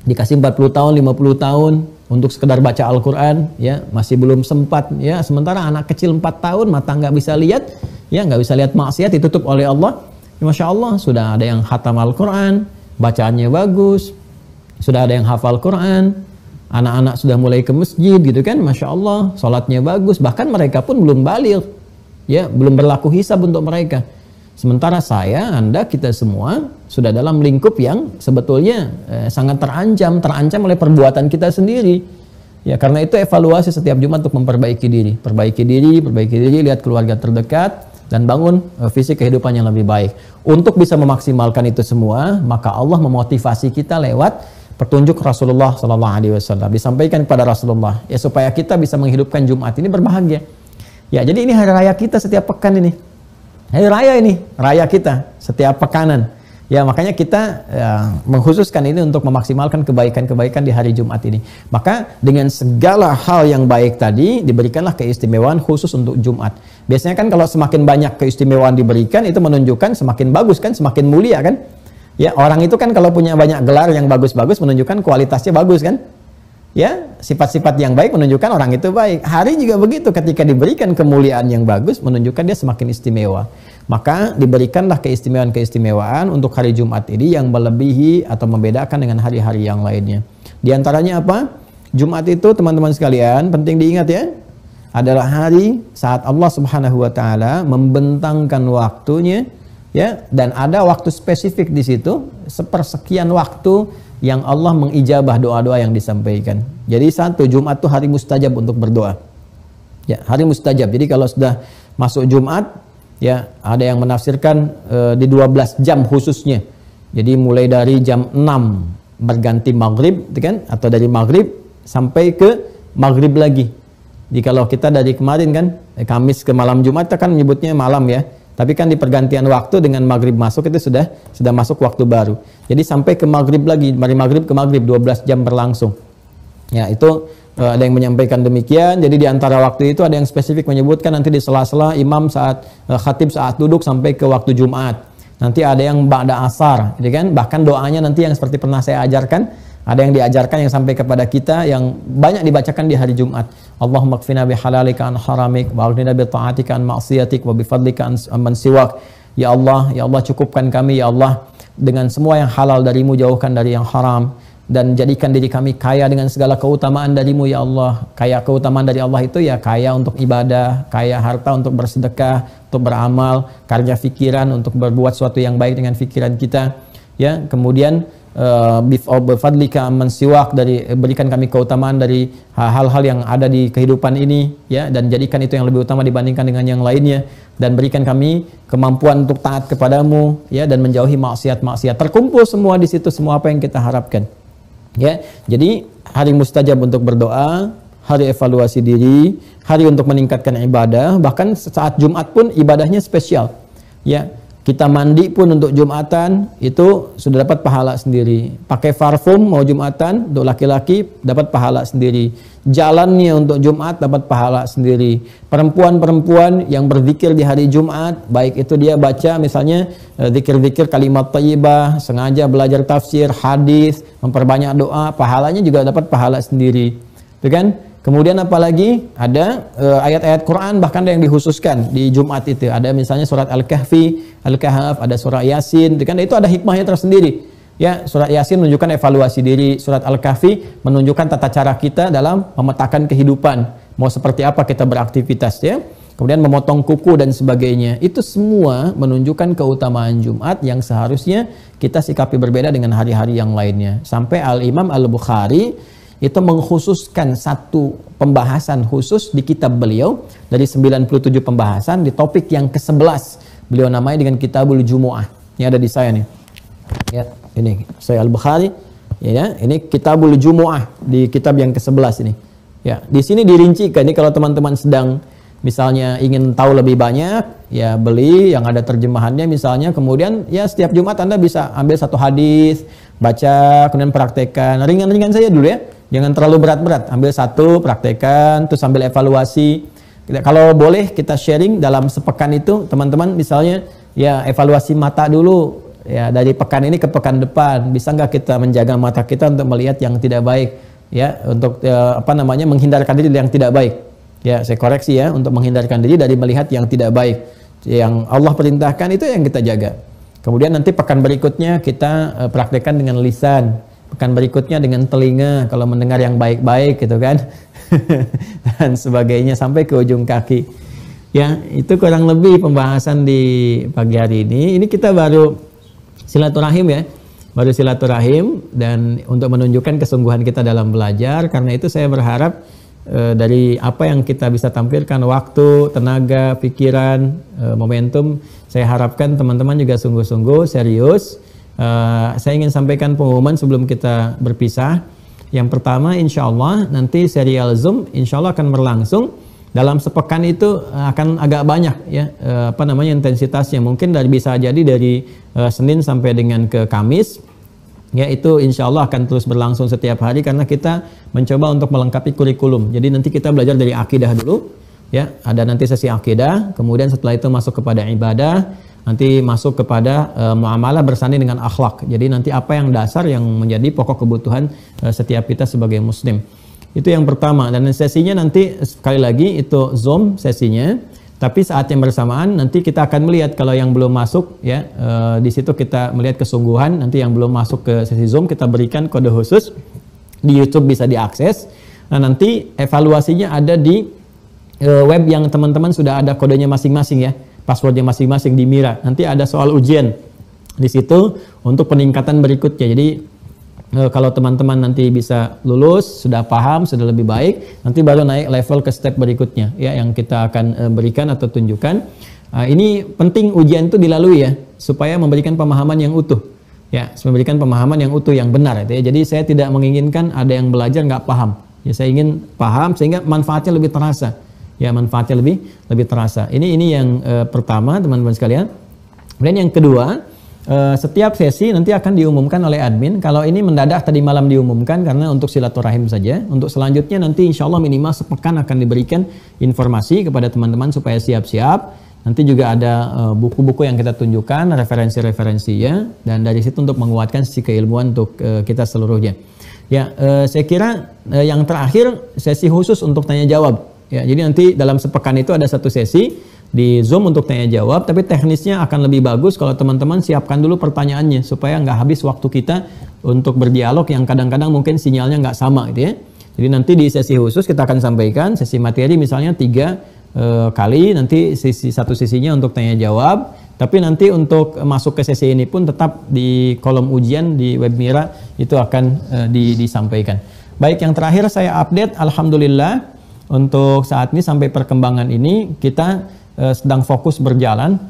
Dikasih 40 tahun, 50 tahun, untuk sekedar baca Al-Quran, ya masih belum sempat, ya sementara anak kecil 4 tahun mata nggak bisa lihat, ya nggak bisa lihat maksiat ditutup oleh Allah, ya, Masya Allah sudah ada yang khatam Al-Quran, bacaannya bagus, sudah ada yang hafal Quran, anak-anak sudah mulai ke masjid gitu kan, Masya Allah, sholatnya bagus, bahkan mereka pun belum baligh, ya belum berlaku hisab untuk mereka. Sementara saya, Anda, kita semua sudah dalam lingkup yang sebetulnya sangat terancam oleh perbuatan kita sendiri. Ya, karena itu evaluasi setiap Jumat untuk memperbaiki diri, perbaiki diri, lihat keluarga terdekat dan bangun visi kehidupan yang lebih baik. Untuk bisa memaksimalkan itu semua, maka Allah memotivasi kita lewat petunjuk Rasulullah SAW. Disampaikan kepada Rasulullah, ya supaya kita bisa menghidupkan Jumat ini berbahagia. Ya, jadi ini hari raya kita setiap pekan ini. Hari raya ini, raya kita setiap pekanan. Ya, makanya kita mengkhususkan ini untuk memaksimalkan kebaikan-kebaikan di hari Jumat ini. Maka dengan segala hal yang baik tadi, diberikanlah keistimewaan khusus untuk Jumat. Biasanya kan kalau semakin banyak keistimewaan diberikan, itu menunjukkan semakin bagus kan, semakin mulia kan. Ya, orang itu kan kalau punya banyak gelar yang bagus-bagus, menunjukkan kualitasnya bagus kan. Ya, sifat-sifat yang baik menunjukkan orang itu baik. Hari juga begitu, ketika diberikan kemuliaan yang bagus, menunjukkan dia semakin istimewa. Maka diberikanlah keistimewaan-keistimewaan untuk hari Jumat ini yang melebihi atau membedakan dengan hari-hari yang lainnya. Di antaranya apa? Jumat itu teman-teman sekalian, penting diingat ya, adalah hari saat Allah Subhanahu wa taala membentangkan waktunya, ya, dan ada waktu spesifik di situ, sepersekian waktu yang Allah mengijabah doa-doa yang disampaikan. Jadi satu, Jumat itu hari mustajab untuk berdoa. Ya, hari mustajab. Jadi kalau sudah masuk Jumat, ya ada yang menafsirkan di 12 jam khususnya. Jadi mulai dari jam 6 berganti maghrib, kan? Atau dari maghrib sampai ke maghrib lagi. Jadi kalau kita dari kemarin kan, Kamis ke malam Jumat, kita kan menyebutnya malam ya. Tapi kan di pergantian waktu dengan maghrib masuk itu sudah masuk waktu baru. Jadi sampai ke maghrib lagi, dari maghrib ke maghrib 12 jam berlangsung. Ya, itu ada yang menyampaikan demikian. Jadi di antara waktu itu ada yang spesifik menyebutkan nanti di sela-sela imam saat khatib saat duduk sampai ke waktu Jumat. Nanti ada yang ba'da asar, gitu kan? Bahkan doanya nanti yang seperti pernah saya ajarkan, ada yang diajarkan yang sampai kepada kita yang banyak dibacakan di hari Jumat. Allahumma kfina bihalalika an haramik wa aghnina bi ta'atika an ma'siyatik wa bi fadlika an man siwak. Ya Allah, cukupkan kami ya Allah dengan semua yang halal darimu, jauhkan dari yang haram, dan jadikan diri kami kaya dengan segala keutamaan darimu ya Allah. Kaya keutamaan dari Allah itu ya kaya untuk ibadah, kaya harta untuk bersedekah, untuk beramal, karya pikiran untuk berbuat sesuatu yang baik dengan pikiran kita. Ya, kemudian bifadlika amman siwak, dari berikan kami keutamaan dari hal-hal yang ada di kehidupan ini, ya, dan jadikan itu yang lebih utama dibandingkan dengan yang lainnya, dan berikan kami kemampuan untuk taat kepadamu, ya, dan menjauhi maksiat-maksiat. Terkumpul semua di situ, semua apa yang kita harapkan, ya. Jadi hari mustajab untuk berdoa, hari evaluasi diri, hari untuk meningkatkan ibadah. Bahkan saat Jumat pun ibadahnya spesial, ya. Kita mandi pun untuk Jumatan itu sudah dapat pahala sendiri. Pakai parfum mau Jumatan untuk laki-laki dapat pahala sendiri. Jalannya untuk Jumat dapat pahala sendiri. Perempuan-perempuan yang berzikir di hari Jumat, baik itu dia baca misalnya zikir-zikir kalimat thayyibah, sengaja belajar tafsir, hadis, memperbanyak doa, pahalanya juga dapat pahala sendiri. Itu kan? Kemudian apalagi ada ayat-ayat Quran, bahkan ada yang dikhususkan di Jumat itu. Ada misalnya surat Al-Kahfi, Al-Kahf, ada surat Yasin, itu ada hikmahnya tersendiri. Ya, surat Yasin menunjukkan evaluasi diri, surat Al-Kahfi menunjukkan tata cara kita dalam memetakan kehidupan, mau seperti apa kita beraktivitas, ya. Kemudian memotong kuku dan sebagainya. Itu semua menunjukkan keutamaan Jumat yang seharusnya kita sikapi berbeda dengan hari-hari yang lainnya. Sampai Al-Imam Al-Bukhari itu mengkhususkan satu pembahasan khusus di kitab beliau dari 97 pembahasan di topik yang ke-11. Beliau namanya dengan Kitabul Jumu'ah. Ini ada di saya nih. Ya, ini saya Al-Bukhari. Ya, ini Kitabul Jumu'ah di kitab yang ke-11 ini. Ya, di sini dirincikan. Ini kalau teman-teman sedang misalnya ingin tahu lebih banyak, ya beli yang ada terjemahannya misalnya. Kemudian ya setiap Jumat Anda bisa ambil satu hadis, baca, kemudian praktekkan. Ringan-ringan saja dulu ya. Jangan terlalu berat-berat, ambil satu, praktekkan, terus sambil evaluasi. Kalau boleh kita sharing dalam sepekan itu, teman-teman misalnya ya evaluasi mata dulu, ya dari pekan ini ke pekan depan. Bisa nggak kita menjaga mata kita untuk melihat yang tidak baik? ya untuk menghindarkan diri dari yang tidak baik. Ya, saya koreksi ya, untuk menghindarkan diri dari melihat yang tidak baik. Yang Allah perintahkan itu yang kita jaga. Kemudian nanti pekan berikutnya kita praktekkan dengan lisan. Pekan berikutnya dengan telinga, kalau mendengar yang baik-baik gitu kan. Dan sebagainya sampai ke ujung kaki. Ya, itu kurang lebih pembahasan di pagi hari ini. Ini kita baru silaturahim ya. Baru silaturahim dan untuk menunjukkan kesungguhan kita dalam belajar. Karena itu saya berharap dari apa yang kita bisa tampilkan, waktu, tenaga, pikiran, momentum, saya harapkan teman-teman juga sungguh-sungguh serius. Saya ingin sampaikan pengumuman sebelum kita berpisah. Yang pertama, insya Allah nanti serial Zoom insya Allah akan berlangsung dalam sepekan itu akan agak banyak ya intensitasnya, mungkin bisa jadi dari Senin sampai dengan ke Kamis. Ya, itu insya Allah akan terus berlangsung setiap hari karena kita mencoba untuk melengkapi kurikulum. Jadi nanti kita belajar dari akidah dulu, ya ada nanti sesi akidah, kemudian setelah itu masuk kepada ibadah, nanti masuk kepada muamalah bersanding dengan akhlak. Jadi nanti apa yang dasar yang menjadi pokok kebutuhan setiap kita sebagai muslim. Itu yang pertama, dan sesinya nanti sekali lagi itu Zoom sesinya. Tapi saat yang bersamaan nanti kita akan melihat kalau yang belum masuk ya di situ kita melihat kesungguhan. Nanti yang belum masuk ke sesi Zoom kita berikan kode khusus di YouTube bisa diakses. Nah, nanti evaluasinya ada di web yang teman-teman sudah ada kodenya masing-masing ya, passwordnya masing-masing di Mira. Nanti ada soal ujian di situ untuk peningkatan berikutnya. Jadi kalau teman-teman nanti bisa lulus, sudah paham, sudah lebih baik, nanti baru naik level ke step berikutnya ya yang kita akan berikan atau tunjukkan. Ini penting ujian itu dilalui ya, supaya memberikan pemahaman yang utuh. Ya, memberikan pemahaman yang utuh, yang benar ya. Jadi saya tidak menginginkan ada yang belajar nggak paham. Ya, saya ingin paham sehingga manfaatnya lebih terasa. Ya, manfaatnya lebih terasa. Ini yang pertama, teman-teman sekalian. Kemudian yang kedua, setiap sesi nanti akan diumumkan oleh admin. Kalau ini mendadak tadi malam diumumkan karena untuk silaturahim saja. Untuk selanjutnya nanti insya Allah minimal sepekan akan diberikan informasi kepada teman-teman supaya siap-siap. Nanti juga ada buku-buku yang kita tunjukkan, referensi-referensinya, dan dari situ untuk menguatkan sisi keilmuan untuk kita seluruhnya. Ya, saya kira yang terakhir sesi khusus untuk tanya jawab. Ya, jadi nanti dalam sepekan itu ada satu sesi di Zoom untuk tanya jawab, tapi teknisnya akan lebih bagus kalau teman-teman siapkan dulu pertanyaannya supaya nggak habis waktu kita untuk berdialog yang kadang-kadang mungkin sinyalnya nggak sama gitu ya. Jadi nanti di sesi khusus kita akan sampaikan sesi materi misalnya 3 kali, nanti satu sisinya untuk tanya jawab, tapi nanti untuk masuk ke sesi ini pun tetap di kolom ujian di web Mira itu akan disampaikan. Baik, yang terakhir saya update, alhamdulillah untuk saat ini sampai perkembangan ini kita sedang fokus berjalan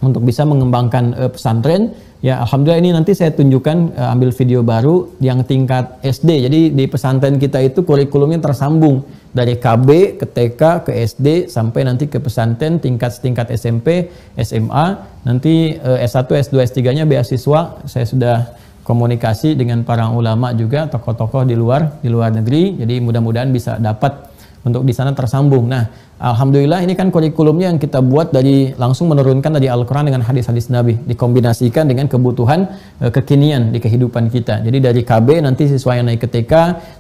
untuk bisa mengembangkan pesantren. Ya, alhamdulillah ini nanti saya tunjukkan ambil video baru yang tingkat SD. Jadi di pesantren kita itu kurikulumnya tersambung dari KB ke TK ke SD sampai nanti ke pesantren tingkat SMP, SMA. Nanti S1, S2, S3-nya beasiswa. Saya sudah komunikasi dengan para ulama juga, tokoh-tokoh di luar negeri. Jadi mudah-mudahan bisa dapat untuk di sana tersambung. Nah, alhamdulillah ini kan kurikulumnya yang kita buat dari langsung menurunkan dari Al-Quran dengan hadis-hadis Nabi, dikombinasikan dengan kebutuhan kekinian di kehidupan kita. Jadi dari KB nanti siswa yang naik ke TK,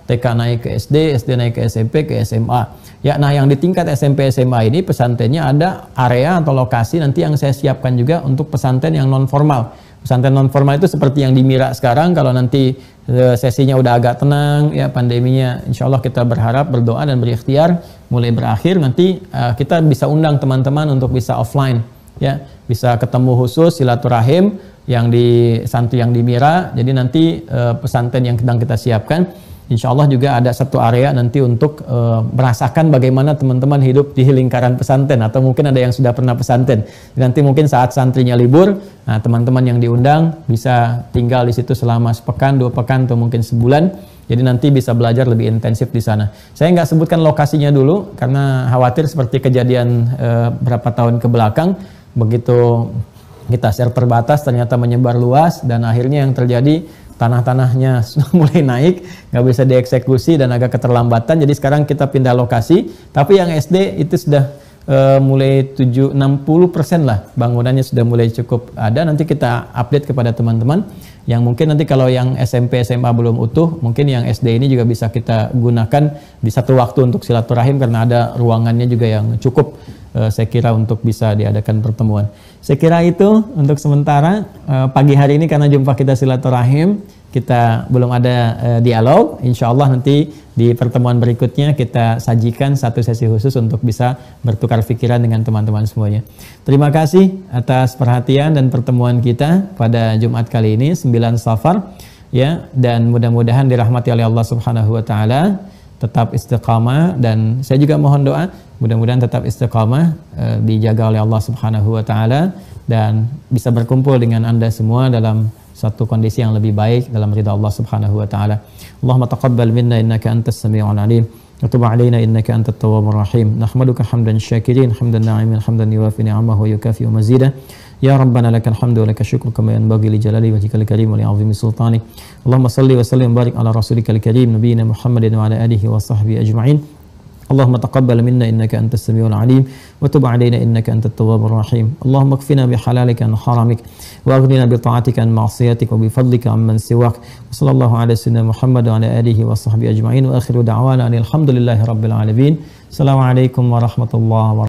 TK naik ke SD, SD naik ke SMP, ke SMA. Ya, nah yang di tingkat SMP SMA ini pesantrennya ada area atau lokasi nanti yang saya siapkan juga untuk pesantren yang non formal. Pesantren non formal itu seperti yang di Mira sekarang, kalau nanti sesinya udah agak tenang ya, pandeminya insya Allah kita berharap, berdoa dan berikhtiar mulai berakhir, nanti kita bisa undang teman-teman untuk bisa offline ya, bisa ketemu khusus silaturahim yang di santri yang di Mira. Jadi nanti pesantren yang sedang kita siapkan insya Allah juga ada satu area nanti untuk merasakan bagaimana teman-teman hidup di lingkaran pesantren, atau mungkin ada yang sudah pernah pesantren. Nanti mungkin saat santrinya libur, nah teman-teman yang diundang bisa tinggal di situ selama sepekan, 2 pekan, atau mungkin sebulan. Jadi nanti bisa belajar lebih intensif di sana. Saya nggak sebutkan lokasinya dulu karena khawatir seperti kejadian berapa tahun ke belakang, begitu kita share terbatas ternyata menyebar luas dan akhirnya yang terjadi tanah-tanahnya sudah mulai naik, nggak bisa dieksekusi dan agak keterlambatan. Jadi sekarang kita pindah lokasi, tapi yang SD itu sudah mulai 60% lah bangunannya sudah mulai cukup ada. Nanti kita update kepada teman-teman. yang mungkin nanti kalau yang SMP SMA belum utuh, mungkin yang SD ini juga bisa kita gunakan di satu waktu untuk silaturahim karena ada ruangannya juga yang cukup saya kira untuk bisa diadakan pertemuan. Saya kira itu untuk sementara pagi hari ini karena jumpa kita silaturahim, kita belum ada dialog. Insya Allah nanti di pertemuan berikutnya kita sajikan satu sesi khusus untuk bisa bertukar pikiran dengan teman-teman semuanya. Terima kasih atas perhatian dan pertemuan kita pada Jumat kali ini 9 Safar ya, dan mudah-mudahan dirahmati oleh Allah Subhanahu wa taala, tetap istiqamah, dan saya juga mohon doa mudah-mudahan tetap istiqamah, dijaga oleh Allah Subhanahu wa taala dan bisa berkumpul dengan Anda semua dalam satu kondisi yang lebih baik dalam ridha Allah Subhanahu wa taala. Allahumma taqabbal minna innaka antas samiul alim wa tub alaina innaka antat tawwabur rahim. Nahmaduka hamdan syakirin hamdan na'imin hamdan yuwafi ni'amahu wa yukafi mazidah. Ya Rabbana lakal hamdu wa lakal syukru kama yanbaghi li jalali wajhikal karim wa li 'azimi sultanik. Allahumma shalli wa sallim barik ala rasulikal karim nabiyyina Muhammadin wa ala alihi wa sahbihi ajma'in. اللهم تقبل منا إنك أنت السميع العليم وتب علينا إنك أنت التواب الرحيم. اللهم اكفنا بحلالك عن حرامك وأغننا بطاعتك عن معصيتك وبفضلك عمن سواك. وصلى الله على سيدنا محمد وعلى آله وصحبه أجمعين وآخر دعوانا أن الحمد لله رب العالمين. السلام عليكم ورحمة الله وبركاته.